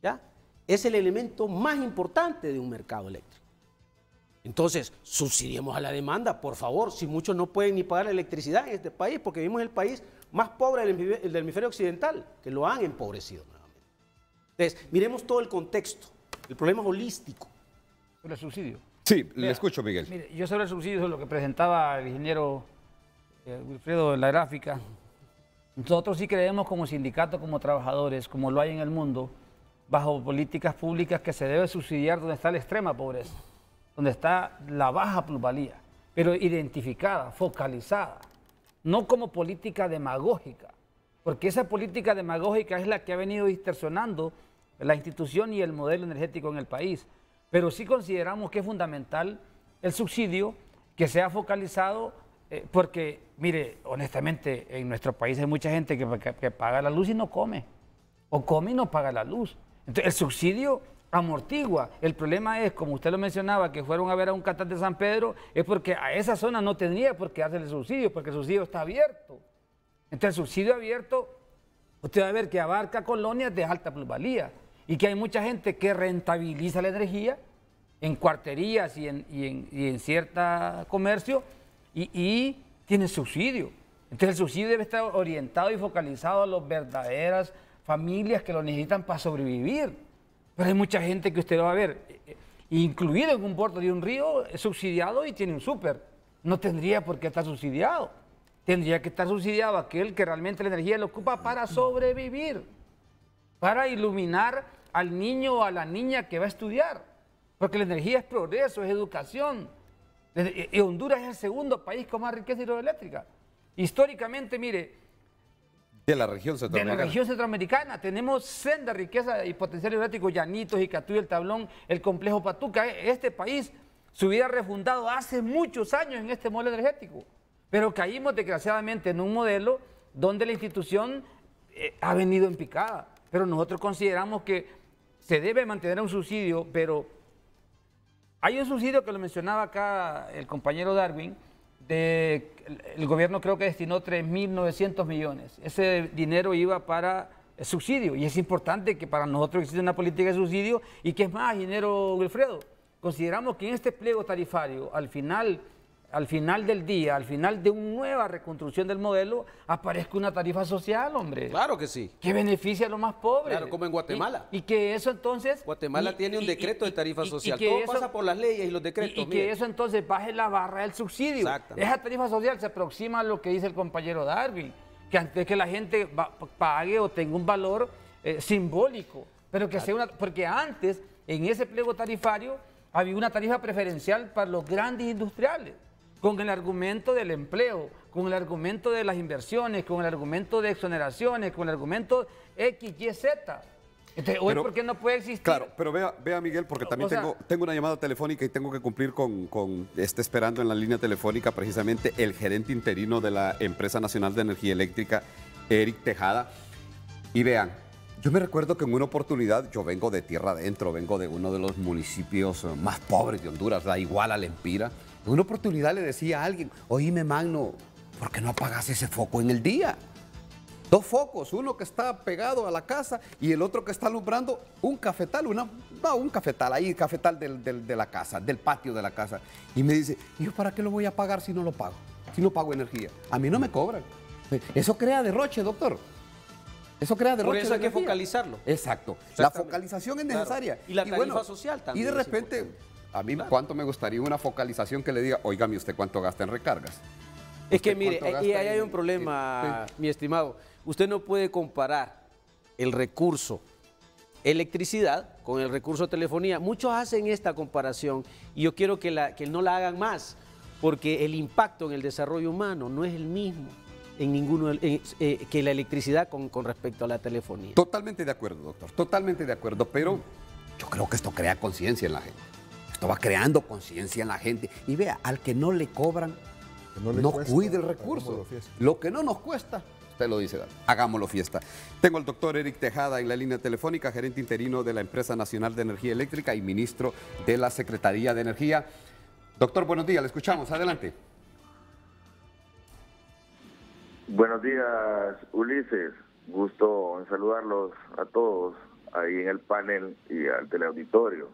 ¿Ya? Es el elemento más importante de un mercado eléctrico. Entonces, subsidiemos a la demanda, por favor, si muchos no pueden ni pagar la electricidad en este país, porque vivimos en el país más pobre del hemisferio occidental, que lo han empobrecido nuevamente. Entonces, miremos todo el contexto, el problema holístico. Sobre el subsidio. Sí, le escucho, Miguel. Mire, yo sobre el subsidio, sobre lo que presentaba el ingeniero Wilfredo en la gráfica, nosotros sí creemos como sindicato, como trabajadores, como lo hay en el mundo, bajo políticas públicas que se debe subsidiar donde está la extrema pobreza, donde está la baja plusvalía, pero identificada, focalizada, no como política demagógica, porque esa política demagógica es la que ha venido distorsionando la institución y el modelo energético en el país. Pero sí consideramos que es fundamental el subsidio que sea focalizado, porque, mire, honestamente, en nuestro país hay mucha gente que paga la luz y no come, o come y no paga la luz. Entonces, el subsidio amortigua. El problema es, como usted lo mencionaba, que fueron a ver a un Catar de San Pedro, es porque a esa zona no tendría por qué hacer el subsidio, porque el subsidio está abierto. Entonces, el subsidio abierto, usted va a ver que abarca colonias de alta plusvalía y que hay mucha gente que rentabiliza la energía en cuarterías y en cierta comercio y tiene subsidio. Entonces, el subsidio debe estar orientado y focalizado a las verdaderas familias que lo necesitan para sobrevivir. Pero hay mucha gente que usted va a ver, incluido en un puerto de un río, es subsidiado y tiene un súper. No tendría por qué estar subsidiado. Tendría que estar subsidiado aquel que realmente la energía lo ocupa para sobrevivir, para iluminar al niño o a la niña que va a estudiar. Porque la energía es progreso, es educación. Y Honduras es el segundo país con más riqueza hidroeléctrica. Históricamente, mire, de la región centroamericana. De la región centroamericana. Tenemos senda riqueza y potencial hidroeléctrico, Llanitos, Icatuy, El Tablón, el complejo Patuca. Este país se hubiera refundado hace muchos años en este modelo energético. Pero caímos desgraciadamente en un modelo donde la institución ha venido en picada. Pero nosotros consideramos que se debe mantener un subsidio, pero hay un subsidio que lo mencionaba acá el compañero Darwin, el gobierno creo que destinó 3.900 millones. Ese dinero iba para el subsidio y es importante que para nosotros exista una política de subsidio y que es más, ingeniero Wilfredo, consideramos que en este pliego tarifario, al final del día, al final de una nueva reconstrucción del modelo, aparezca una tarifa social, hombre. Claro que sí. Que beneficia a los más pobres. Claro, como en Guatemala. Y que eso entonces... Guatemala tiene un decreto de tarifa social. Todo pasa por las leyes y los decretos. Y que eso entonces baje la barra del subsidio. Exactamente. Esa tarifa social se aproxima a lo que dice el compañero Darwin, que antes que la gente pague o tenga un valor simbólico, pero que sea una... Porque antes, en ese pliego tarifario, había una tarifa preferencial para los grandes industriales, con el argumento del empleo, con el argumento de las inversiones, con el argumento de exoneraciones, con el argumento X, Y, Z. Entonces, hoy, ¿por qué no puede existir? Claro, pero vea Miguel, porque también tengo una llamada telefónica y tengo que cumplir esperando en la línea telefónica precisamente el gerente interino de la Empresa Nacional de Energía Eléctrica, Eric Tejada. Y vean, yo me recuerdo que en una oportunidad, yo vengo de tierra adentro, vengo de uno de los municipios más pobres de Honduras, da igual a Lempira. En una oportunidad le decía a alguien, oíme Magno, ¿por qué no apagas ese foco en el día? 2 focos, uno que está pegado a la casa y el otro que está alumbrando un cafetal, un cafetal, ahí cafetal de la casa, del patio de la casa. Y me dice, ¿y yo para qué lo voy a pagar si no lo pago? Si no pago energía. A mí no me cobran. Eso crea derroche, doctor. Eso crea derroche. Por eso hay que focalizarlo. Exacto. La focalización es necesaria. Claro. Y la tarifa social también. Y de repente, a mí cuánto me gustaría una focalización que le diga, óigame, ¿usted cuánto gasta en recargas? Es que mire, y ahí hay un problema, mi estimado. Usted no puede comparar el recurso electricidad con el recurso telefonía. Muchos hacen esta comparación y yo quiero que no la hagan más, porque el impacto en el desarrollo humano no es el mismo. en ninguno que la electricidad con respecto a la telefonía. Totalmente de acuerdo, doctor, totalmente de acuerdo, pero yo creo que esto crea conciencia en la gente. Esto va creando conciencia en la gente. Y vea, al que no le cobran, no cuide el recurso. Lo que no nos cuesta, usted lo dice, hagámoslo fiesta. Tengo al doctor Eric Tejada en la línea telefónica, gerente interino de la Empresa Nacional de Energía Eléctrica y ministro de la Secretaría de Energía. Doctor, buenos días, le escuchamos, adelante. Buenos días, Ulises. Gusto en saludarlos a todos ahí en el panel y al teleauditorio.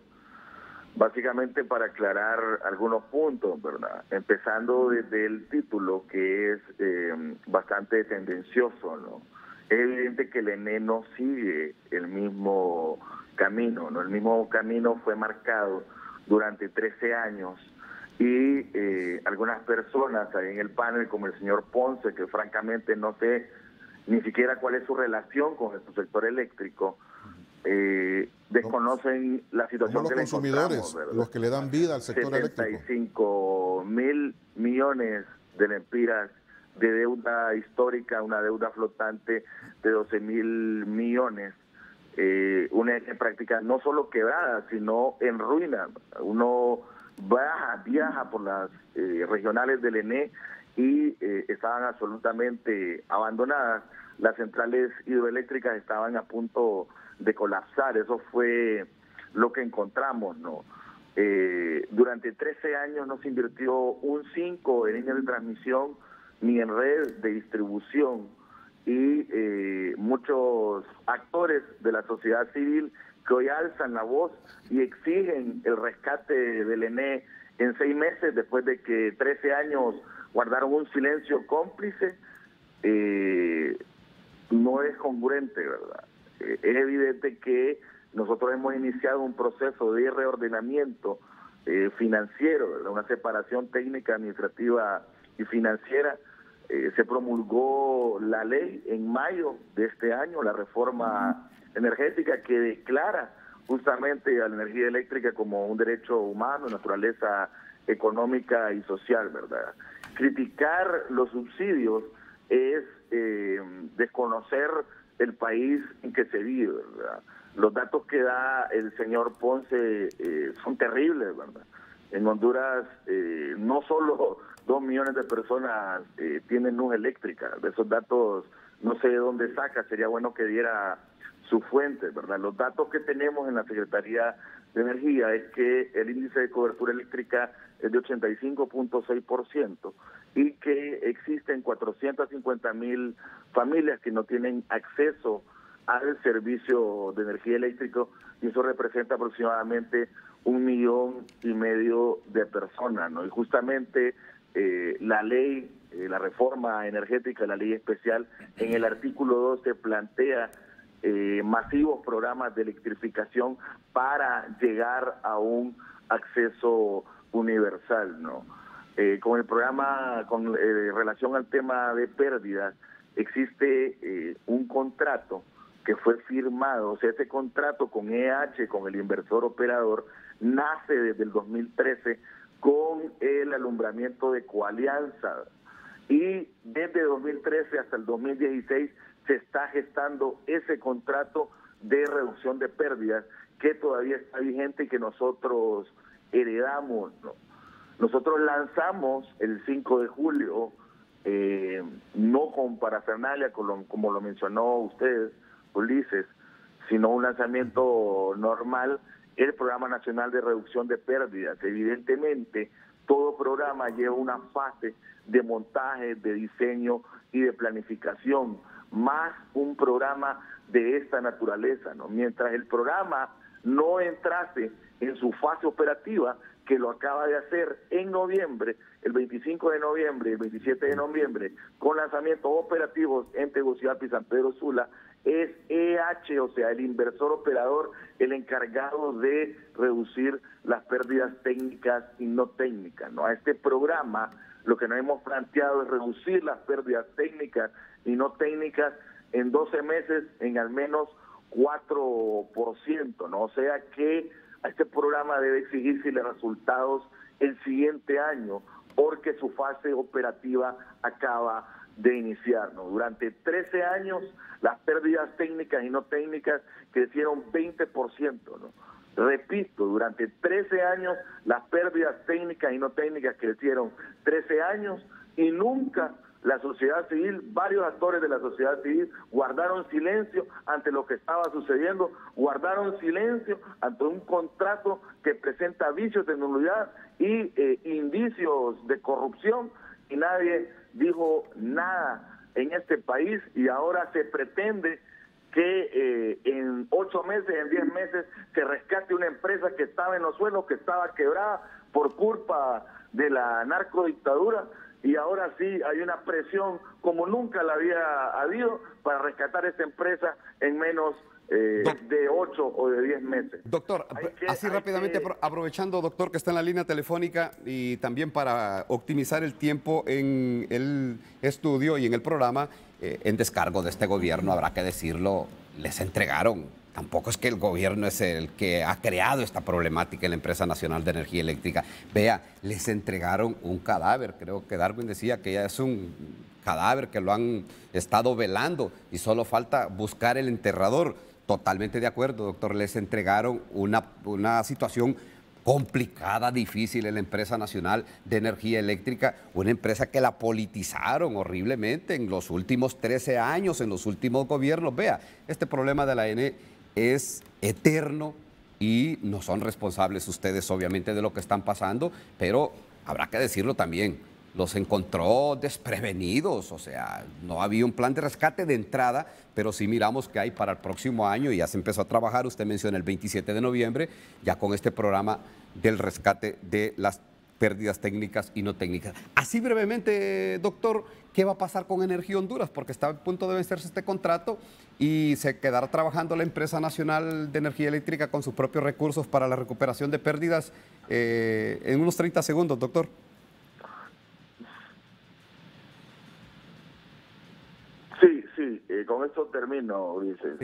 Básicamente para aclarar algunos puntos, ¿verdad? Empezando desde el título, que es bastante tendencioso, ¿no? Es evidente que el ENE no sigue el mismo camino, ¿no? El mismo camino fue marcado durante 13 años y algunas personas ahí en el panel, como el señor Ponce, que francamente no sé ni siquiera cuál es su relación con el sector eléctrico, desconocen la situación los que le consumidores, encontramos, los que le dan vida al sector eléctrico. 75.000 millones de lempiras de deuda histórica, una deuda flotante de 12.000 millones, una en práctica no solo quebrada, sino en ruina. Uno viaja por las regionales del ENE y estaban absolutamente abandonadas. Las centrales hidroeléctricas estaban a punto de colapsar. Eso fue lo que encontramos, ¿no? Durante 13 años no se invirtió un 5 en líneas de transmisión ni en red de distribución, y muchos actores de la sociedad civil que hoy alzan la voz y exigen el rescate del ENE en 6 meses después de que 13 años guardaron un silencio cómplice, no es congruente, ¿verdad? Es evidente que nosotros hemos iniciado un proceso de reordenamiento financiero, ¿verdad? Una separación técnica, administrativa y financiera. Se promulgó la ley en mayo de este año, la reforma energética, que declara justamente a la energía eléctrica como un derecho humano, naturaleza económica y social, ¿verdad? Criticar los subsidios es desconocer el país en que se vive, ¿verdad? Los datos que da el señor Ponce son terribles, ¿verdad? En Honduras no solo 2 millones de personas tienen luz eléctrica. De esos datos no sé de dónde saca, sería bueno que diera su fuente, ¿verdad? Los datos que tenemos en la Secretaría de Energía es que el índice de cobertura eléctrica es de 85.6% y que existen 450.000 familias que no tienen acceso al servicio de energía eléctrica, y eso representa aproximadamente 1,5 millones de personas, ¿no? Y justamente la ley, la reforma energética, la ley especial, en el artículo 12 plantea masivos programas de electrificación para llegar a un acceso universal, ¿no? Con el programa, con relación al tema de pérdidas, existe un contrato que fue firmado. O sea, ese contrato con EH, con el inversor operador, nace desde el 2013 con el alumbramiento de Coalianza, y desde 2013 hasta el 2016 se está gestando ese contrato de reducción de pérdidas que todavía está vigente y que nosotros heredamos, ¿no? Nosotros lanzamos el 5 de julio, no con parafernalia, como lo mencionó usted, Ulises, sino un lanzamiento normal, el Programa Nacional de Reducción de Pérdidas. Evidentemente, todo programa lleva una fase de montaje, de diseño y de planificación, más un programa de esta naturaleza, ¿no? Mientras el programa no entrase en su fase operativa, que lo acaba de hacer en noviembre, el 25 de noviembre y el 27 de noviembre, con lanzamientos operativos en Tegucigalpa y San Pedro Sula, es EH, o sea, el inversor operador, el encargado de reducir las pérdidas técnicas y no técnicas, ¿no? A este programa lo que nos hemos planteado es reducir las pérdidas técnicas y no técnicas en 12 meses en al menos 4%, ¿no? O sea que a este programa debe exigirse resultados el siguiente año, porque su fase operativa acaba de iniciar, ¿no? Durante 13 años las pérdidas técnicas y no técnicas crecieron 20%, ¿no? Repito, durante 13 años las pérdidas técnicas y no técnicas crecieron 13 años y nunca la sociedad civil, varios actores de la sociedad civil guardaron silencio ante lo que estaba sucediendo, guardaron silencio ante un contrato que presenta vicios de nulidad y indicios de corrupción, y nadie dijo nada en este país, y ahora se pretende que en 8 meses, en 10 meses, se rescate una empresa que estaba en los suelos, que estaba quebrada por culpa de la narcodictadura, y ahora sí hay una presión como nunca la había habido para rescatar esta empresa en menos de 8 o de 10 meses. Doctor, así rápidamente, aprovechando, doctor, que está en la línea telefónica, y también para optimizar el tiempo en el estudio y en el programa, en descargo de este gobierno, habrá que decirlo, les entregaron. Tampoco es que el gobierno es el que ha creado esta problemática en la Empresa Nacional de Energía Eléctrica. Vea, les entregaron un cadáver. Creo que Darwin decía que ya es un cadáver que lo han estado velando y solo falta buscar el enterrador. Totalmente de acuerdo, doctor. Les entregaron una situación complicada, difícil en la Empresa Nacional de Energía Eléctrica, una empresa que la politizaron horriblemente en los últimos 13 años, en los últimos gobiernos. Vea, este problema de la ANE es eterno y no son responsables ustedes, obviamente, de lo que están pasando, pero habrá que decirlo también, los encontró desprevenidos, o sea, no había un plan de rescate de entrada, pero sí miramos que hay para el próximo año y ya se empezó a trabajar. Usted menciona el 27 de noviembre, ya con este programa del rescate de las pérdidas técnicas y no técnicas. Así brevemente, doctor, ¿qué va a pasar con Energía Honduras? Porque está a punto de vencerse este contrato y se quedará trabajando la Empresa Nacional de Energía Eléctrica con sus propios recursos para la recuperación de pérdidas en unos 30 segundos, doctor. Sí, con esto termino, Ulises.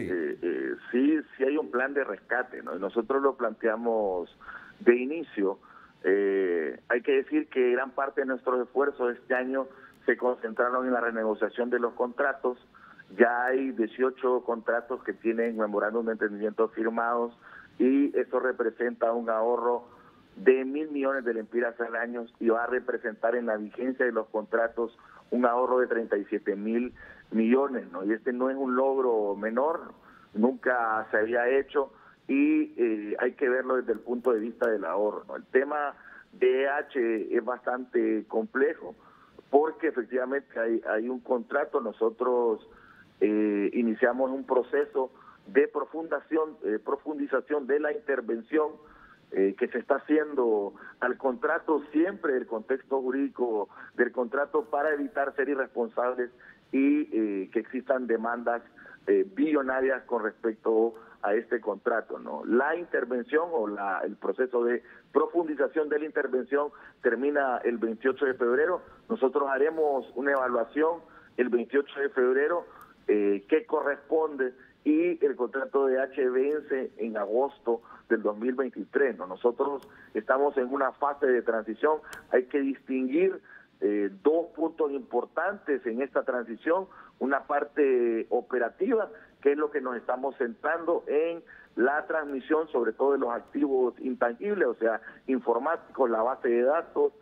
Sí hay un plan de rescate, ¿no? Nosotros lo planteamos de inicio. Hay que decir que gran parte de nuestros esfuerzos este año se concentraron en la renegociación de los contratos. Ya hay 18 contratos que tienen memorándum de entendimiento firmados y eso representa un ahorro de 1.000 millones de lempiras al año y va a representar en la vigencia de los contratos un ahorro de 37.000 millones, ¿no? Y este no es un logro menor, nunca se había hecho y hay que verlo desde el punto de vista del ahorro, ¿no? El tema de EH es bastante complejo porque efectivamente hay un contrato. Nosotros iniciamos un proceso de profundización de la intervención que se está haciendo al contrato, siempre el contexto jurídico del contrato para evitar ser irresponsables y que existan demandas billonarias con respecto a este contrato, ¿no? La intervención o el proceso de profundización de la intervención termina el 28 de febrero. Nosotros haremos una evaluación el 28 de febrero que corresponde y el contrato de H vence en agosto del 2023, ¿no? Nosotros estamos en una fase de transición. Hay que distinguir dos puntos importantes en esta transición: una parte operativa, que es lo que nos estamos centrando en la transmisión, sobre todo de los activos intangibles, o sea, informáticos, la base de datos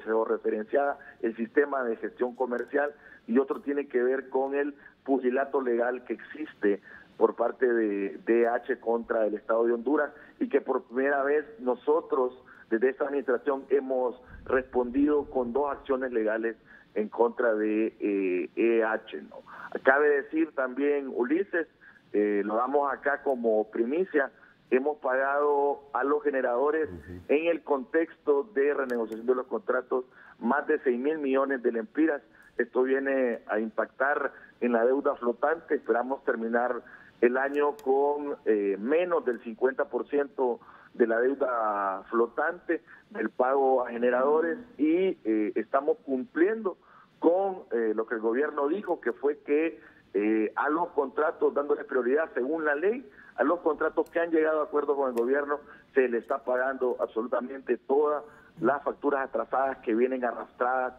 georreferenciada, el sistema de gestión comercial, y otro tiene que ver con el pugilato legal que existe por parte de DH contra el Estado de Honduras y que por primera vez nosotros desde esta administración hemos respondido con 2 acciones legales en contra de EH, ¿no? Cabe decir también, Ulises, lo damos acá como primicia, hemos pagado a los generadores en el contexto de renegociación de los contratos más de 6.000 millones de lempiras. Esto viene a impactar en la deuda flotante. Esperamos terminar el año con menos del 50% de la deuda flotante, del pago a generadores, y estamos cumpliendo con lo que el gobierno dijo, que fue que a los contratos, dándole prioridad según la ley, a los contratos que han llegado a acuerdo con el gobierno, se le está pagando absolutamente todas las facturas atrasadas que vienen arrastradas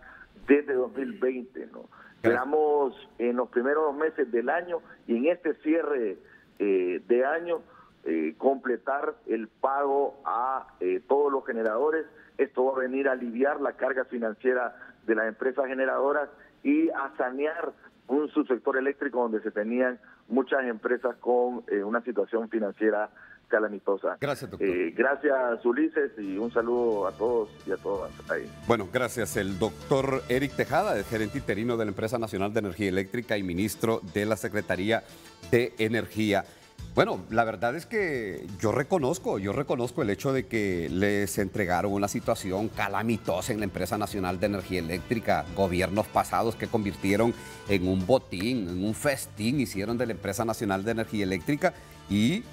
desde 2020, ¿no? Esperamos en los primeros meses del año y en este cierre de año completar el pago a todos los generadores. Esto va a venir a aliviar la carga financiera de las empresas generadoras y a sanear un subsector eléctrico donde se tenían muchas empresas con una situación financiera calamitosa. Gracias, doctor. Gracias, Ulises, y un saludo a todos y a todas ahí. Bueno, gracias. El doctor Eric Tejada, el gerente interino de la Empresa Nacional de Energía Eléctrica y ministro de la Secretaría de Energía. Bueno, la verdad es que yo reconozco el hecho de que les entregaron una situación calamitosa en la Empresa Nacional de Energía Eléctrica, gobiernos pasados que convirtieron en un botín, en un festín, hicieron de la Empresa Nacional de Energía Eléctrica y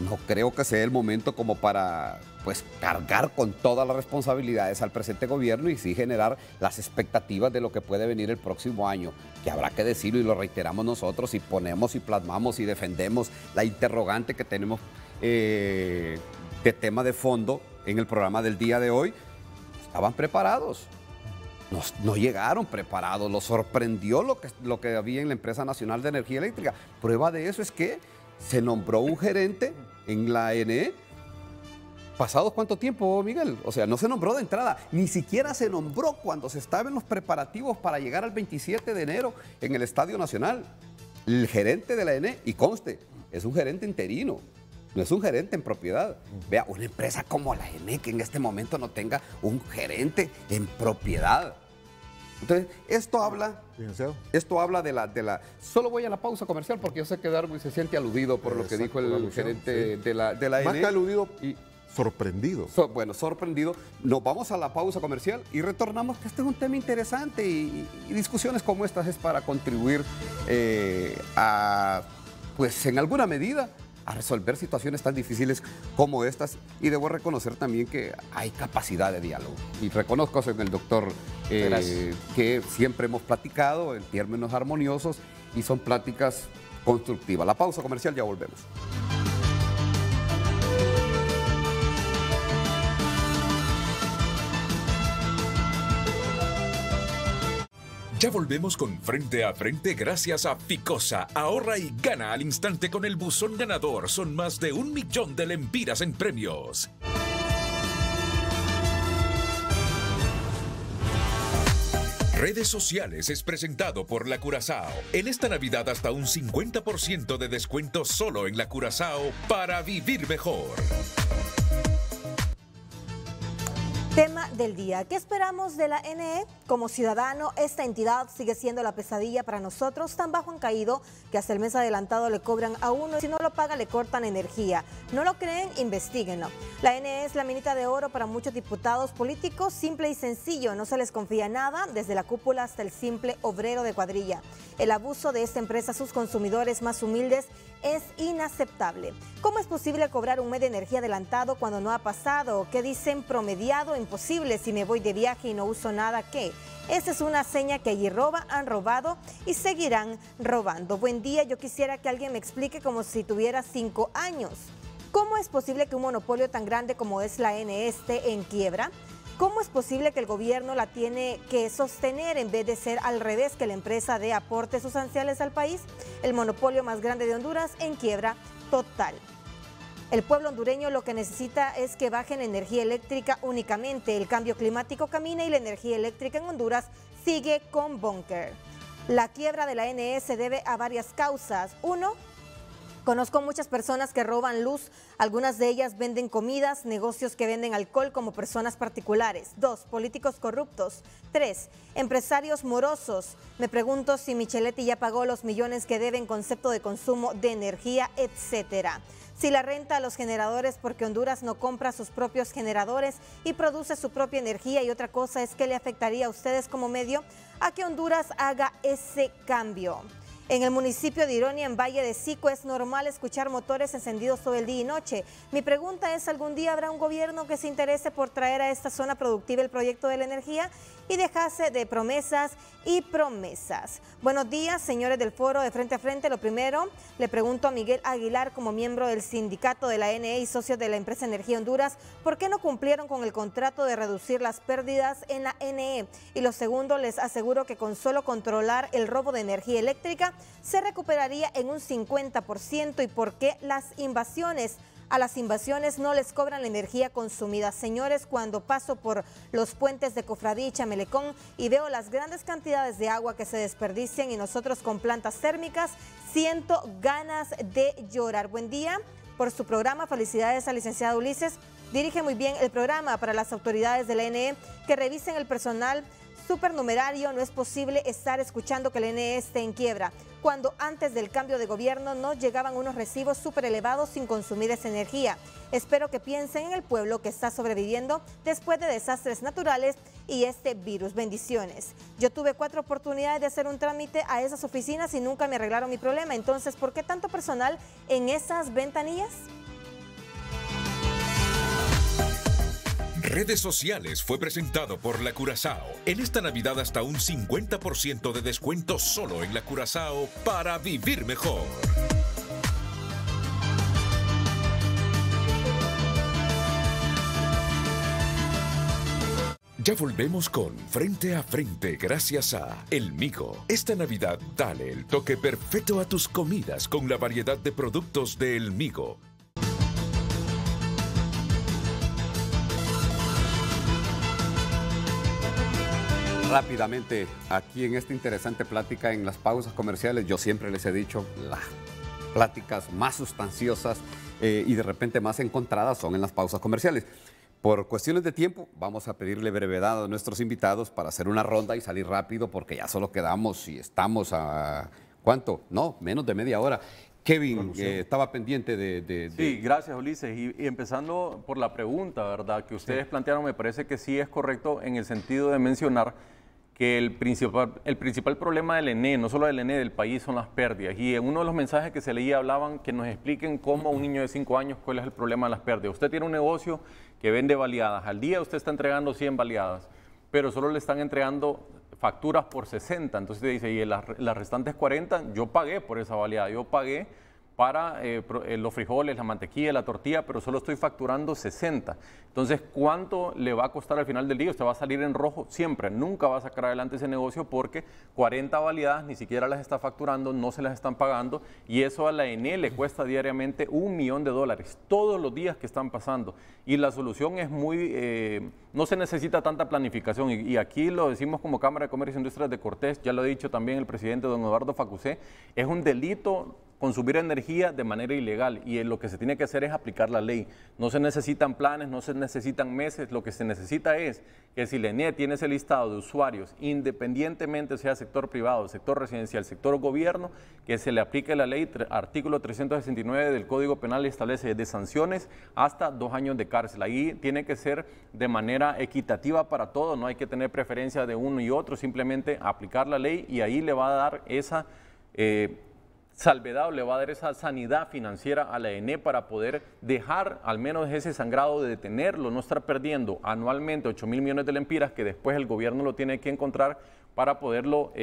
no creo que sea el momento como para pues cargar con todas las responsabilidades al presente gobierno y sí generar las expectativas de lo que puede venir el próximo año, que habrá que decirlo y lo reiteramos nosotros y ponemos y plasmamos y defendemos la interrogante que tenemos de tema de fondo en el programa del día de hoy. Estaban preparados, no llegaron preparados, los sorprendió lo que había en la Empresa Nacional de Energía Eléctrica. Prueba de eso es que se nombró un gerente en la ANE. ¿Pasado cuánto tiempo, Miguel? O sea, no se nombró de entrada, ni siquiera se nombró cuando se estaban en los preparativos para llegar al 27 de enero en el Estadio Nacional. El gerente de la ANE, y conste, es un gerente interino, no es un gerente en propiedad. Vea, una empresa como la ANE que en este momento no tenga un gerente en propiedad. Entonces, esto habla de la... Solo voy a la pausa comercial porque yo sé que Darwin se siente aludido por lo que dijo el gerente de la ANE. Más que aludido, y sorprendido. Bueno, sorprendido. Nos vamos a la pausa comercial y retornamos, que este es un tema interesante y discusiones como estas es para contribuir pues en alguna medida, a resolver situaciones tan difíciles como estas, y debo reconocer también que hay capacidad de diálogo y reconozco en el doctor que siempre hemos platicado en términos armoniosos y son pláticas constructivas. La pausa comercial, ya volvemos. Ya volvemos con Frente a Frente gracias a Ficosa. Ahorra y gana al instante con el buzón ganador. Son más de 1 millón de lempiras en premios. Redes Sociales es presentado por La Curazao. En esta Navidad hasta un 50% de descuento solo en La Curazao para vivir mejor. Tema del día. ¿Qué esperamos de la ANE? Como ciudadano, esta entidad sigue siendo la pesadilla para nosotros, tan bajo han caído que hasta el mes adelantado le cobran a uno y si no lo paga le cortan energía. ¿No lo creen? Investíguenlo. La ANE es la minita de oro para muchos diputados políticos, simple y sencillo, no se les confía nada, desde la cúpula hasta el simple obrero de cuadrilla. El abuso de esta empresa a sus consumidores más humildes es inaceptable. ¿Cómo es posible cobrar un mes de energía adelantado cuando no ha pasado? ¿Qué dicen? Promediado, imposible. Si me voy de viaje y no uso nada, ¿qué? Esa es una seña que allí han robado y seguirán robando. Buen día, yo quisiera que alguien me explique como si tuviera 5 años. ¿Cómo es posible que un monopolio tan grande como es la ANE esté en quiebra? ¿Cómo es posible que el gobierno la tiene que sostener en vez de ser al revés, que la empresa dé aportes sustanciales al país? El monopolio más grande de Honduras en quiebra total. El pueblo hondureño lo que necesita es que bajen la energía eléctrica únicamente. El cambio climático camina y la energía eléctrica en Honduras sigue con búnker. La quiebra de la ANE se debe a varias causas. 1. Conozco muchas personas que roban luz, algunas de ellas venden comidas, negocios que venden alcohol como personas particulares. 2. Políticos corruptos. 3. Empresarios morosos. Me pregunto si Micheletti ya pagó los millones que debe en concepto de consumo de energía, etcétera. Si la renta a los generadores porque Honduras no compra sus propios generadores y produce su propia energía, y otra cosa es que le afectaría a ustedes como medio a que Honduras haga ese cambio. En el municipio de Ironia, en Valle de Sico, es normal escuchar motores encendidos todo el día y noche. Mi pregunta es, ¿algún día habrá un gobierno que se interese por traer a esta zona productiva el proyecto de la energía? y dejase de promesas y promesas. Buenos días, señores del foro de Frente a Frente. Lo primero, le pregunto a Miguel Aguilar, como miembro del sindicato de la ANE y socio de la empresa Energía Honduras, ¿por qué no cumplieron con el contrato de reducir las pérdidas en la ANE? Y lo segundo, les aseguro que con solo controlar el robo de energía eléctrica se recuperaría en un 50%. ¿Y por qué las invasiones? A las invasiones no les cobran la energía consumida. Señores, cuando paso por los puentes de Cofradía y Chamelecón y veo las grandes cantidades de agua que se desperdician y nosotros con plantas térmicas, siento ganas de llorar. Buen día por su programa. Felicidades al licenciado Ulises. Dirige muy bien el programa. Para las autoridades de la ENE que revisen el personal supernumerario. No es posible estar escuchando que el ENE esté en quiebra, cuando antes del cambio de gobierno nos llegaban unos recibos súper elevados sin consumir esa energía. Espero que piensen en el pueblo que está sobreviviendo después de desastres naturales y este virus. Bendiciones. Yo tuve 4 oportunidades de hacer un trámite a esas oficinas y nunca me arreglaron mi problema. Entonces, ¿por qué tanto personal en esas ventanillas? Redes Sociales fue presentado por La Curazao. En esta Navidad hasta un 50% de descuento solo en La Curazao para vivir mejor. Ya volvemos con Frente a Frente gracias a El Migo. Esta Navidad dale el toque perfecto a tus comidas con la variedad de productos de El Migo. Rápidamente, aquí en esta interesante plática en las pausas comerciales, yo siempre les he dicho, las pláticas más sustanciosas y de repente más encontradas son en las pausas comerciales. Por cuestiones de tiempo, vamos a pedirle brevedad a nuestros invitados para hacer una ronda y salir rápido, porque ya solo quedamos y estamos a, ¿cuánto? No, menos de media hora. Kevin, estaba pendiente de... Sí, gracias Ulises. Y empezando por la pregunta, ¿verdad?, que ustedes plantearon, me parece que sí es correcto en el sentido de mencionar que el principal problema del ENE, no solo del ENE, del país, son las pérdidas. Y en uno de los mensajes que se leía hablaban que nos expliquen cómo un niño de 5 años, cuál es el problema de las pérdidas. Usted tiene un negocio que vende baleadas. Al día usted está entregando 100 baleadas, pero solo le están entregando facturas por 60. Entonces dice, y las restantes 40, yo pagué por esa baleada. Yo pagué para los frijoles, la mantequilla, la tortilla, pero solo estoy facturando 60. Entonces, ¿cuánto le va a costar al final del día? Usted va a salir en rojo siempre, nunca va a sacar adelante ese negocio porque 40 baleadas ni siquiera las está facturando, no se las están pagando y eso a la ENE le cuesta diariamente $1 millón todos los días que están pasando. Y la solución es muy, no se necesita tanta planificación y aquí lo decimos como Cámara de Comercio e Industrias de Cortés, ya lo ha dicho también el presidente don Eduardo Facusé, es un delito consumir energía de manera ilegal y lo que se tiene que hacer es aplicar la ley. No se necesitan planes, no se necesitan meses, lo que se necesita es que si la ENE tiene ese listado de usuarios, independientemente sea sector privado, sector residencial, sector gobierno, que se le aplique la ley, artículo 369 del Código Penal establece de sanciones hasta 2 años de cárcel. Ahí tiene que ser de manera equitativa para todos, no hay que tener preferencia de uno y otro, simplemente aplicar la ley y ahí le va a dar esa salvedad, le va a dar esa sanidad financiera a la ENE para poder dejar al menos ese sangrado de detenerlo, no estar perdiendo anualmente 8.000 millones de lempiras que después el gobierno lo tiene que encontrar para poderlo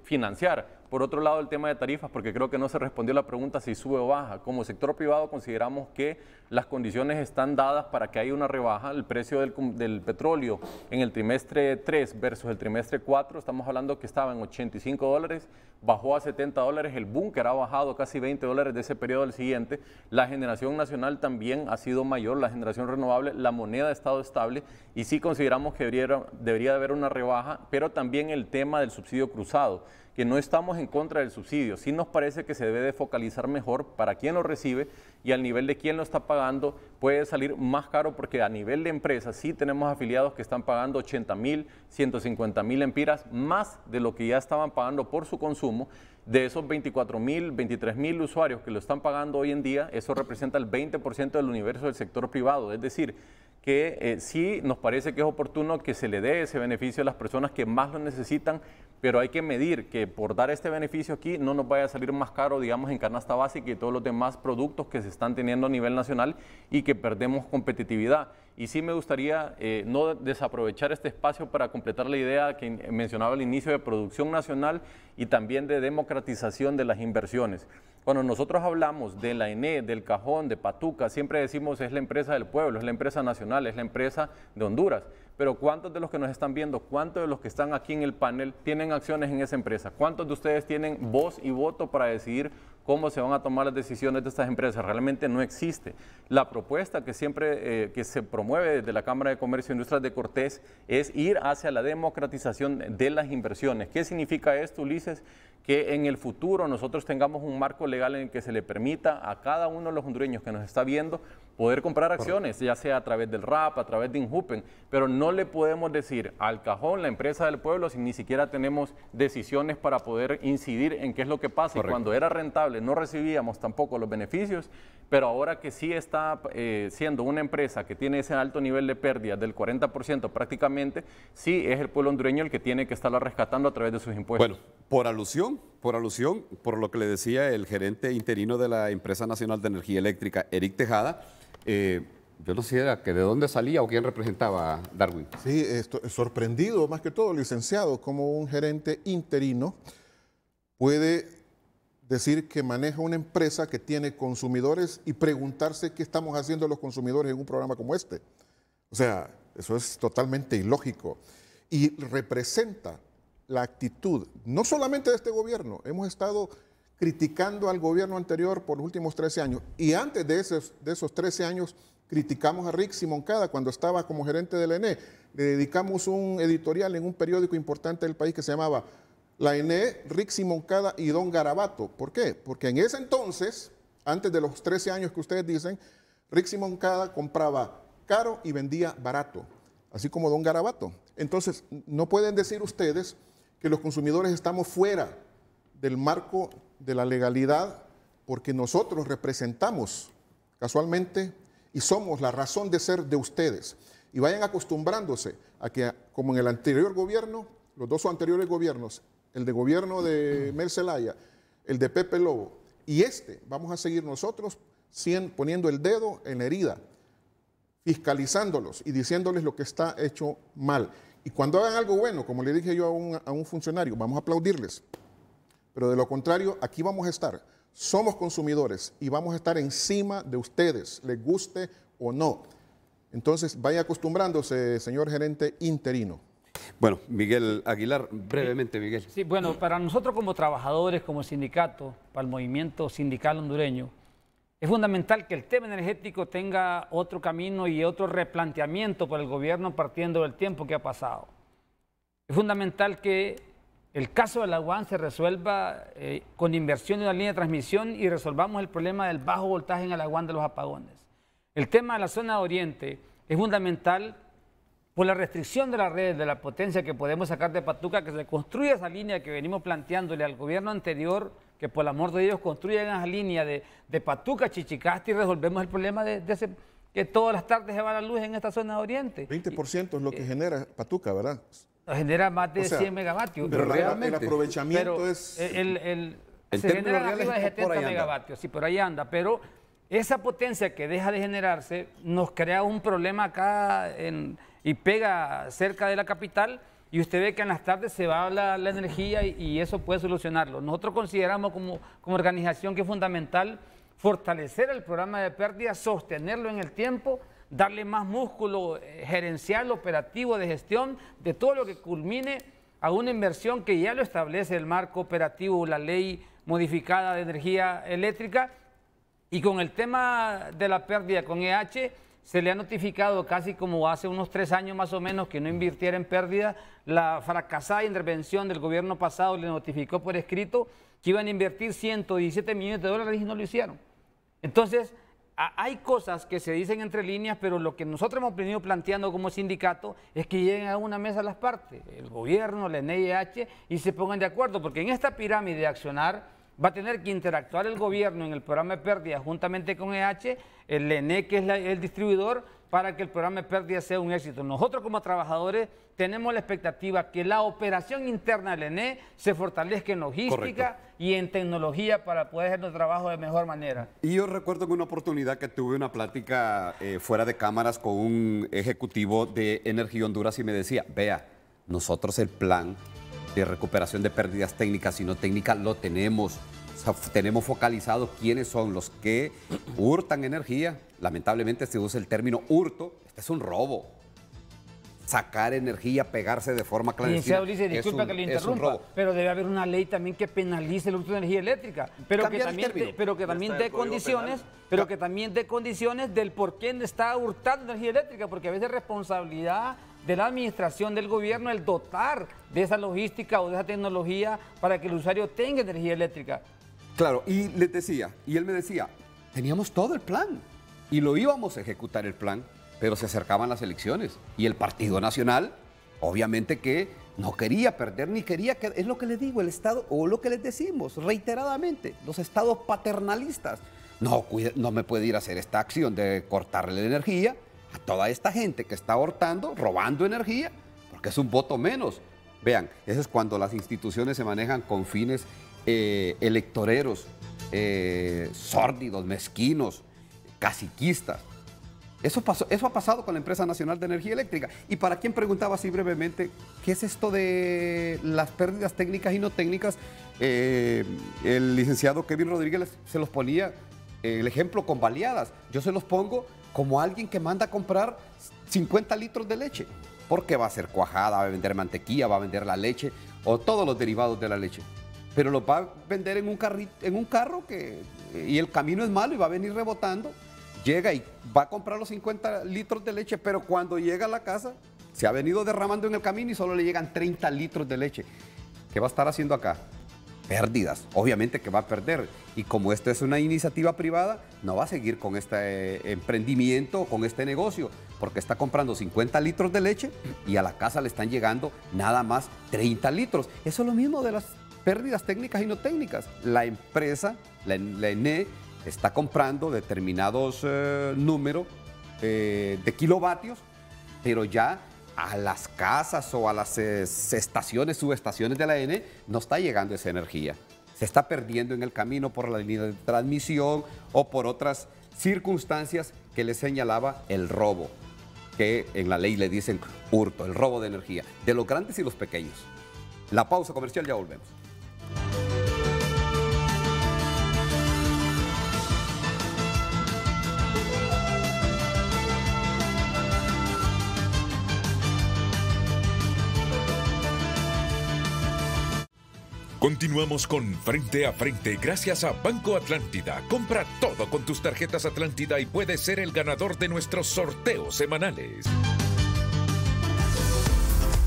financiar. Por otro lado, el tema de tarifas, porque creo que no se respondió la pregunta si sube o baja. Como sector privado consideramos que las condiciones están dadas para que haya una rebaja. El precio del petróleo en el trimestre 3 versus el trimestre 4, estamos hablando que estaba en $85, bajó a $70, el búnker ha bajado casi $20 de ese periodo al siguiente. La generación nacional también ha sido mayor, la generación renovable, la moneda ha estado estable y sí consideramos que debería haber una rebaja, pero también el tema del subsidio cruzado, que no estamos en contra del subsidio, sí nos parece que se debe de focalizar mejor para quien lo recibe y al nivel de quien lo está pagando puede salir más caro porque a nivel de empresas sí tenemos afiliados que están pagando 80.000, 150.000 lempiras más de lo que ya estaban pagando por su consumo. De esos 24.000, 23.000 usuarios que lo están pagando hoy en día, eso representa el 20% del universo del sector privado, es decir, que sí nos parece que es oportuno que se le dé ese beneficio a las personas que más lo necesitan, pero hay que medir que por dar este beneficio aquí no nos vaya a salir más caro, digamos, en canasta básica y todos los demás productos que se están teniendo a nivel nacional y que perdemos competitividad. Y sí me gustaría no desaprovechar este espacio para completar la idea que mencionaba al inicio de producción nacional y también de democratización de las inversiones. Cuando nosotros hablamos de la ENE, del Cajón, de Patuca, siempre decimos es la empresa del pueblo, es la empresa nacional, es la empresa de Honduras. Pero ¿cuántos de los que nos están viendo, cuántos de los que están aquí en el panel tienen acciones en esa empresa? ¿Cuántos de ustedes tienen voz y voto para decidir cómo se van a tomar las decisiones de estas empresas? Realmente no existe. La propuesta que siempre que se promueve desde la Cámara de Comercio e Industrias de Cortés es ir hacia la democratización de las inversiones. ¿Qué significa esto, Ulises? Que en el futuro nosotros tengamos un marco legal en el que se le permita a cada uno de los hondureños que nos está viendo poder comprar acciones, ya sea a través del RAP, a través de Injupen, pero no le podemos decir al Cajón, la empresa del pueblo, si ni siquiera tenemos decisiones para poder incidir en qué es lo que pasa. Correcto. Y cuando era rentable no recibíamos tampoco los beneficios, pero ahora que sí está siendo una empresa que tiene ese alto nivel de pérdida del 40% prácticamente, sí es el pueblo hondureño el que tiene que estarla rescatando a través de sus impuestos. Bueno, por alusión, por lo que le decía el gerente interino de la Empresa Nacional de Energía Eléctrica, Eric Tejada, yo no sé de dónde salía o quién representaba, Darwin. Sí, estoy sorprendido más que todo, licenciado, como un gerente interino puede decir que maneja una empresa que tiene consumidores y preguntarse qué estamos haciendo los consumidores en un programa como este. O sea, eso es totalmente ilógico y representa la actitud, no solamente de este gobierno, hemos estado criticando al gobierno anterior por los últimos 13 años y antes de esos 13 años criticamos a Rick Simoncada cuando estaba como gerente del ENE. Le dedicamos un editorial en un periódico importante del país que se llamaba La ENE, Rick Simoncada y Don Garabato. ¿Por qué? Porque en ese entonces, antes de los 13 años que ustedes dicen, Rick Simoncada compraba caro y vendía barato, así como Don Garabato. Entonces, no pueden decir ustedes que los consumidores estamos fuera del marco de la legalidad porque nosotros representamos casualmente y somos la razón de ser de ustedes. Y vayan acostumbrándose a que, como en el anterior gobierno, los dos anteriores gobiernos, el de gobierno de Mel Zelaya, el de Pepe Lobo y vamos a seguir nosotros poniendo el dedo en la herida, fiscalizándolos y diciéndoles lo que está hecho mal. Y cuando hagan algo bueno, como le dije yo a un funcionario, vamos a aplaudirles. Pero de lo contrario, aquí vamos a estar. Somos consumidores y vamos a estar encima de ustedes, les guste o no. Entonces, vaya acostumbrándose, señor gerente interino. Bueno, Miguel Aguilar, brevemente, Miguel. Sí, bueno, para nosotros como trabajadores, como sindicato, para el movimiento sindical hondureño, es fundamental que el tema energético tenga otro camino y otro replanteamiento por el gobierno partiendo del tiempo que ha pasado. Es fundamental que el caso de la UAN se resuelva con inversión de una línea de transmisión y resolvamos el problema del bajo voltaje en el UAN de los apagones. El tema de la zona oriente es fundamental por la restricción de la red, de la potencia que podemos sacar de Patuca, que se construya esa línea que venimos planteándole al gobierno anterior, que por el amor de Dios construyan esa línea de Patuca a Chichicasti y resolvemos el problema que todas las tardes se va la luz en esta zona de oriente. 20% es lo que genera Patuca, ¿verdad? Genera más de 100 megavatios. Pero realmente el aprovechamiento se generan arriba de 70 megavatios, sí, por ahí anda, pero esa potencia que deja de generarse nos crea un problema acá y pega cerca de la capital y usted ve que en las tardes se va la energía y eso puede solucionarlo. Nosotros consideramos como organización que es fundamental fortalecer el programa de pérdidas, sostenerlo en el tiempo, darle más músculo gerencial, operativo, de gestión, de todo lo que culmine a una inversión que ya lo establece el marco operativo, la ley modificada de energía eléctrica. Y con el tema de la pérdida con EH, se le ha notificado casi como hace unos 3 años más o menos que no invirtiera en pérdida. La fracasada intervención del gobierno pasado le notificó por escrito que iban a invertir 117 millones de dólares y no lo hicieron. Entonces, hay cosas que se dicen entre líneas, pero lo que nosotros hemos venido planteando como sindicato es que lleguen a una mesa las partes, el gobierno, la NIH, y se pongan de acuerdo, porque en esta pirámide de accionar va a tener que interactuar el gobierno en el programa de pérdidas juntamente con EH, el ENE, que es el distribuidor, para que el programa de pérdidas sea un éxito. Nosotros como trabajadores tenemos la expectativa que la operación interna del ENE se fortalezca en logística y en tecnología para poder hacer nuestro trabajo de mejor manera. Y yo recuerdo en una oportunidad que tuve una plática fuera de cámaras con un ejecutivo de Energía Honduras y me decía, vea, nosotros el plan de recuperación de pérdidas técnicas y no técnicas lo tenemos. O sea, tenemos focalizado quiénes son los que hurtan energía. Lamentablemente se usa el término hurto. Este es un robo. Sacar energía, pegarse de forma clandestina. Ulises, disculpa que le interrumpa, pero debe haber una ley también que penalice el uso de energía eléctrica, pero que también dé condiciones del por qué está hurtando energía eléctrica, porque a veces es responsabilidad de la administración del gobierno el dotar de esa logística o de esa tecnología para que el usuario tenga energía eléctrica. Claro, y él me decía, teníamos todo el plan y lo íbamos a ejecutar el plan, pero se acercaban las elecciones y el Partido Nacional, obviamente que no quería perder ni quería que, es lo que les digo, el Estado, o lo que les decimos reiteradamente, los estados paternalistas, no me puede ir a hacer esta acción de cortarle la energía a toda esta gente que está hurtando, robando energía, porque es un voto menos. Vean, eso es cuando las instituciones se manejan con fines electoreros, sórdidos, mezquinos, caciquistas. Eso ha pasado con la Empresa Nacional de Energía Eléctrica. Y para quien preguntaba así brevemente, ¿qué es esto de las pérdidas técnicas y no técnicas? El licenciado Kevin Rodríguez se los ponía el ejemplo con baleadas. Yo se los pongo como alguien que manda a comprar 50 litros de leche, porque va a ser cuajada, va a vender mantequilla, va a vender la leche o todos los derivados de la leche. Pero los va a vender en un carro y el camino es malo y va a venir rebotando. Llega y va a comprar los 50 litros de leche, pero cuando llega a la casa se ha venido derramando en el camino y solo le llegan 30 litros de leche. ¿Qué va a estar haciendo acá? Pérdidas. Obviamente que va a perder. Y como esto es una iniciativa privada, no va a seguir con este emprendimiento, con este negocio, porque está comprando 50 litros de leche y a la casa le están llegando nada más 30 litros. Eso es lo mismo de las pérdidas técnicas y no técnicas. La empresa, la ENE, está comprando determinados números de kilovatios, pero ya a las casas o a las estaciones, subestaciones de la ENE no está llegando esa energía. Se está perdiendo en el camino por la línea de transmisión o por otras circunstancias que le señalaba el robo, que en la ley le dicen hurto, el robo de energía, de los grandes y los pequeños. La pausa comercial, ya volvemos. Continuamos con Frente a Frente gracias a Banco Atlántida. Compra todo con tus tarjetas Atlántida y puedes ser el ganador de nuestros sorteos semanales.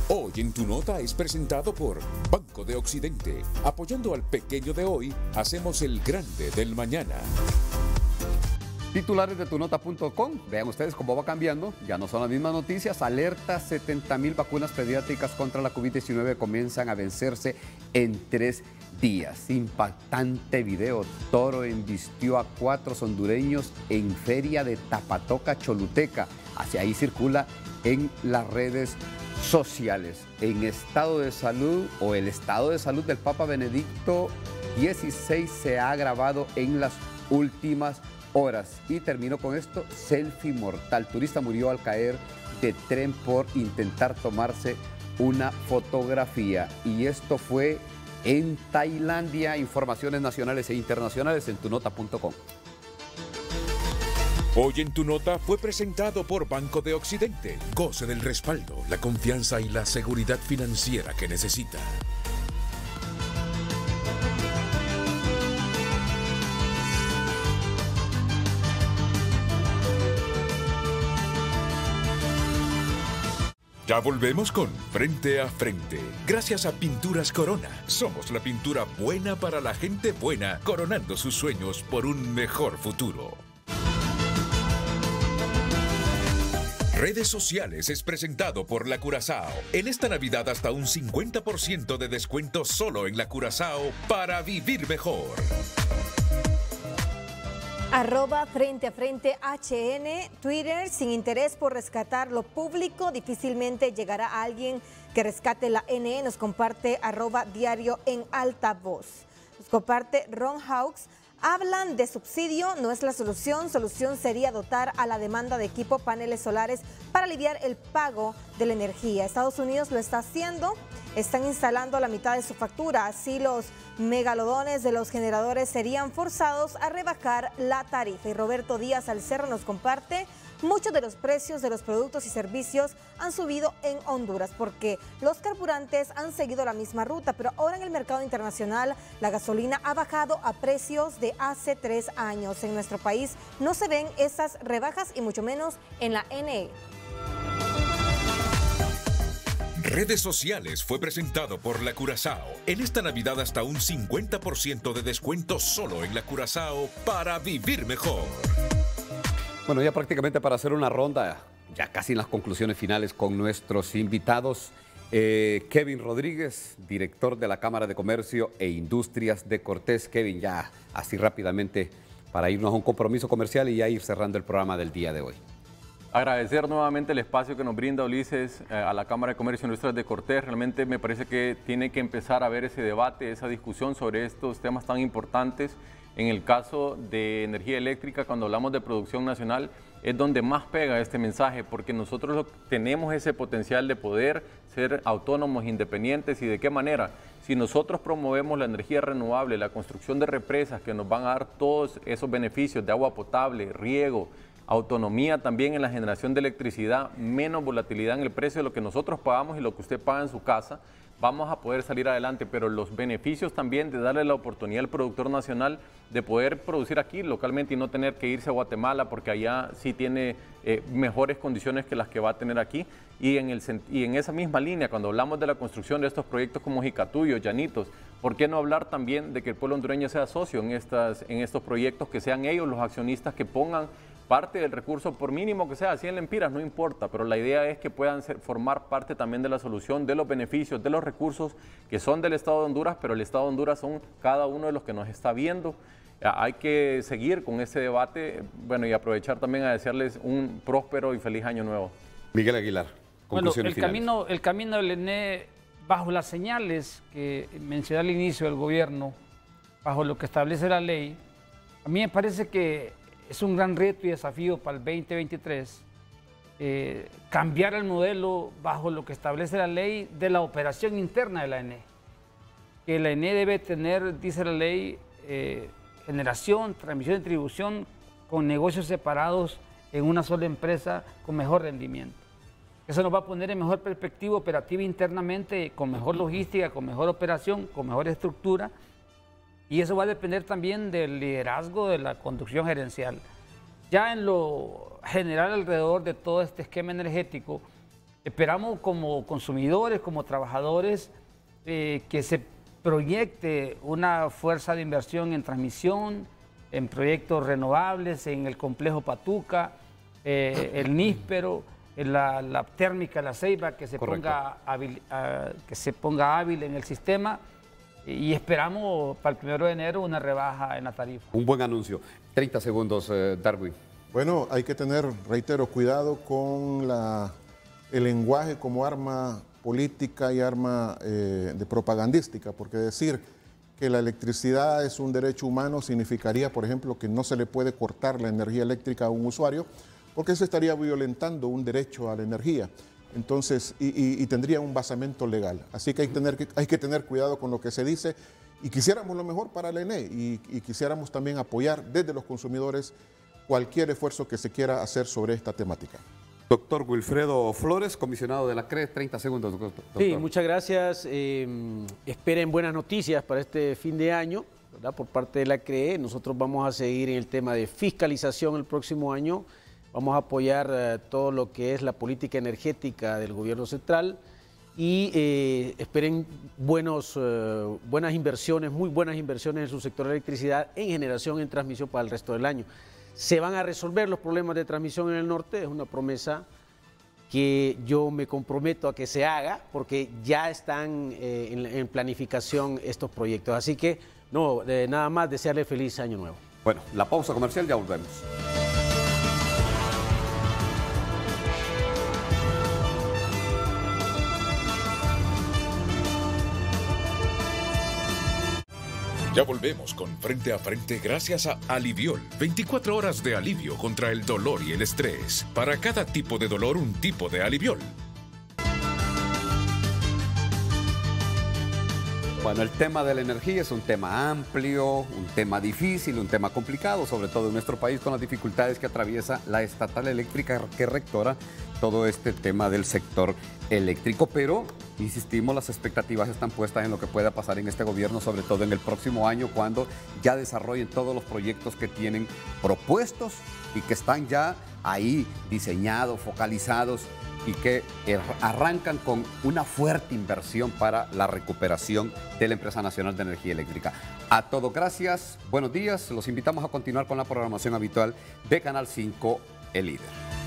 Hoy en Tu Nota es presentado por Banco de Occidente. Apoyando al pequeño de hoy, hacemos el grande del mañana. Titulares de tunota.com, vean ustedes cómo va cambiando, ya no son las mismas noticias. Alerta, 70,000 vacunas pediátricas contra la COVID-19 comienzan a vencerse en 3 días. Impactante video, toro embistió a 4 hondureños en feria de Tapatoca, Choluteca. Hacia ahí circula en las redes sociales. En estado de salud o el estado de salud del Papa Benedicto XVI se ha agravado en las últimas horas. Y termino con esto, selfie mortal. Turista murió al caer de tren por intentar tomarse una fotografía. Y esto fue en Tailandia. Informaciones nacionales e internacionales en tunota.com. Hoy en Tu Nota fue presentado por Banco de Occidente. Goce del respaldo, la confianza y la seguridad financiera que necesita. Ya volvemos con Frente a Frente. Gracias a Pinturas Corona. Somos la pintura buena para la gente buena, coronando sus sueños por un mejor futuro. Redes Sociales es presentado por La Curazao. En esta Navidad hasta un 50% de descuento solo en La Curazao para vivir mejor. @Frente a Frente HN, Twitter, sin interés por rescatar lo público, difícilmente llegará a alguien que rescate la NE, nos comparte @Diario en Altavoz. Nos comparte Ron Hawks. Hablan de subsidio, no es la solución. Solución sería dotar a la demanda de equipo paneles solares para aliviar el pago de la energía. Estados Unidos lo está haciendo, están instalando la mitad de su factura. Así los megalodones de los generadores serían forzados a rebajar la tarifa. Y Roberto Díaz Alcerro nos comparte: muchos de los precios de los productos y servicios han subido en Honduras porque los carburantes han seguido la misma ruta, pero ahora en el mercado internacional la gasolina ha bajado a precios de hace 3 años. En nuestro país no se ven esas rebajas y mucho menos en la NE. Redes Sociales fue presentado por La Curazao. En esta Navidad hasta un 50% de descuento solo en La Curazao para vivir mejor. Bueno, ya prácticamente para hacer una ronda, ya casi en las conclusiones finales con nuestros invitados. Kevin Rodríguez, director de la Cámara de Comercio e Industrias de Cortés. Kevin, ya así rápidamente para irnos a un compromiso comercial y ya ir cerrando el programa del día de hoy. Agradecer nuevamente el espacio que nos brinda Ulises a la Cámara de Comercio e Industrias de Cortés. Realmente me parece que tiene que empezar a haber ese debate, esa discusión sobre estos temas tan importantes. En el caso de energía eléctrica, cuando hablamos de producción nacional, es donde más pega este mensaje, porque nosotros tenemos ese potencial de poder ser autónomos, independientes. ¿Y de qué manera? Si nosotros promovemos la energía renovable, la construcción de represas que nos van a dar todos esos beneficios de agua potable, riego, autonomía también en la generación de electricidad, menos volatilidad en el precio de lo que nosotros pagamos y lo que usted paga en su casa, vamos a poder salir adelante. Pero los beneficios también de darle la oportunidad al productor nacional de poder producir aquí localmente y no tener que irse a Guatemala, porque allá sí tiene mejores condiciones que las que va a tener aquí. Y en esa misma línea, cuando hablamos de la construcción de estos proyectos como Jicatuyo, Llanitos, ¿por qué no hablar también de que el pueblo hondureño sea socio en estos proyectos, que sean ellos los accionistas que pongan parte del recurso, por mínimo que sea, 100 lempiras, no importa, pero la idea es que puedan formar parte también de la solución, de los beneficios, de los recursos que son del Estado de Honduras, pero el Estado de Honduras son cada uno de los que nos está viendo. Hay que seguir con ese debate, bueno, y aprovechar también a desearles un próspero y feliz año nuevo. Miguel Aguilar, conclusiones finales. El camino del ENE, bajo las señales que mencioné al inicio del gobierno, bajo lo que establece la ley, a mí me parece que es un gran reto y desafío para el 2023 cambiar el modelo bajo lo que establece la ley de la operación interna de la ENE. Que la ENE debe tener, dice la ley, generación, transmisión y distribución con negocios separados en una sola empresa con mejor rendimiento. Eso nos va a poner en mejor perspectiva operativa internamente, con mejor logística, con mejor operación, con mejor estructura. Y eso va a depender también del liderazgo de la conducción gerencial. Ya en lo general alrededor de todo este esquema energético, esperamos como consumidores, como trabajadores, que se proyecte una fuerza de inversión en transmisión, en proyectos renovables, en el complejo Patuca, el níspero, la térmica, la Ceiba, que se ponga hábil en el sistema. Y esperamos para el 1 de enero una rebaja en la tarifa. Un buen anuncio. 30 segundos, Darwin. Bueno, hay que tener, reitero, cuidado con el lenguaje como arma política y arma de propagandística, porque decir que la electricidad es un derecho humano significaría, por ejemplo, que no se le puede cortar la energía eléctrica a un usuario, porque eso estaría violentando un derecho a la energía. Entonces, y tendría un basamento legal. Así que hay que tener cuidado con lo que se dice, y quisiéramos lo mejor para la ENE y quisiéramos también apoyar desde los consumidores cualquier esfuerzo que se quiera hacer sobre esta temática. Doctor Wilfredo Flores, comisionado de la CRE, 30 segundos, doctor. Sí, muchas gracias. Esperen buenas noticias para este fin de año, ¿verdad? Por parte de la CRE. Nosotros vamos a seguir en el tema de fiscalización el próximo año. Vamos a apoyar todo lo que es la política energética del gobierno central y esperen buenas inversiones, muy buenas inversiones en su sector de electricidad, en generación, en transmisión para el resto del año. Se van a resolver los problemas de transmisión en el norte, es una promesa que yo me comprometo a que se haga, porque ya están en planificación estos proyectos. Así que, no, nada más desearle feliz año nuevo. Bueno, la pausa comercial, ya volvemos. Ya volvemos con Frente a Frente gracias a Aliviol. 24 horas de alivio contra el dolor y el estrés. Para cada tipo de dolor, un tipo de Aliviol. Bueno, el tema de la energía es un tema amplio, un tema difícil, un tema complicado, sobre todo en nuestro país con las dificultades que atraviesa la estatal eléctrica que rectora todo este tema del sector eléctrico, pero insistimos, las expectativas están puestas en lo que pueda pasar en este gobierno, sobre todo en el próximo año, cuando ya desarrollen todos los proyectos que tienen propuestos y que están ya ahí diseñados, focalizados, y que arrancan con una fuerte inversión para la recuperación de la Empresa Nacional de Energía Eléctrica. A todos, gracias, buenos días, los invitamos a continuar con la programación habitual de Canal 5, El Líder.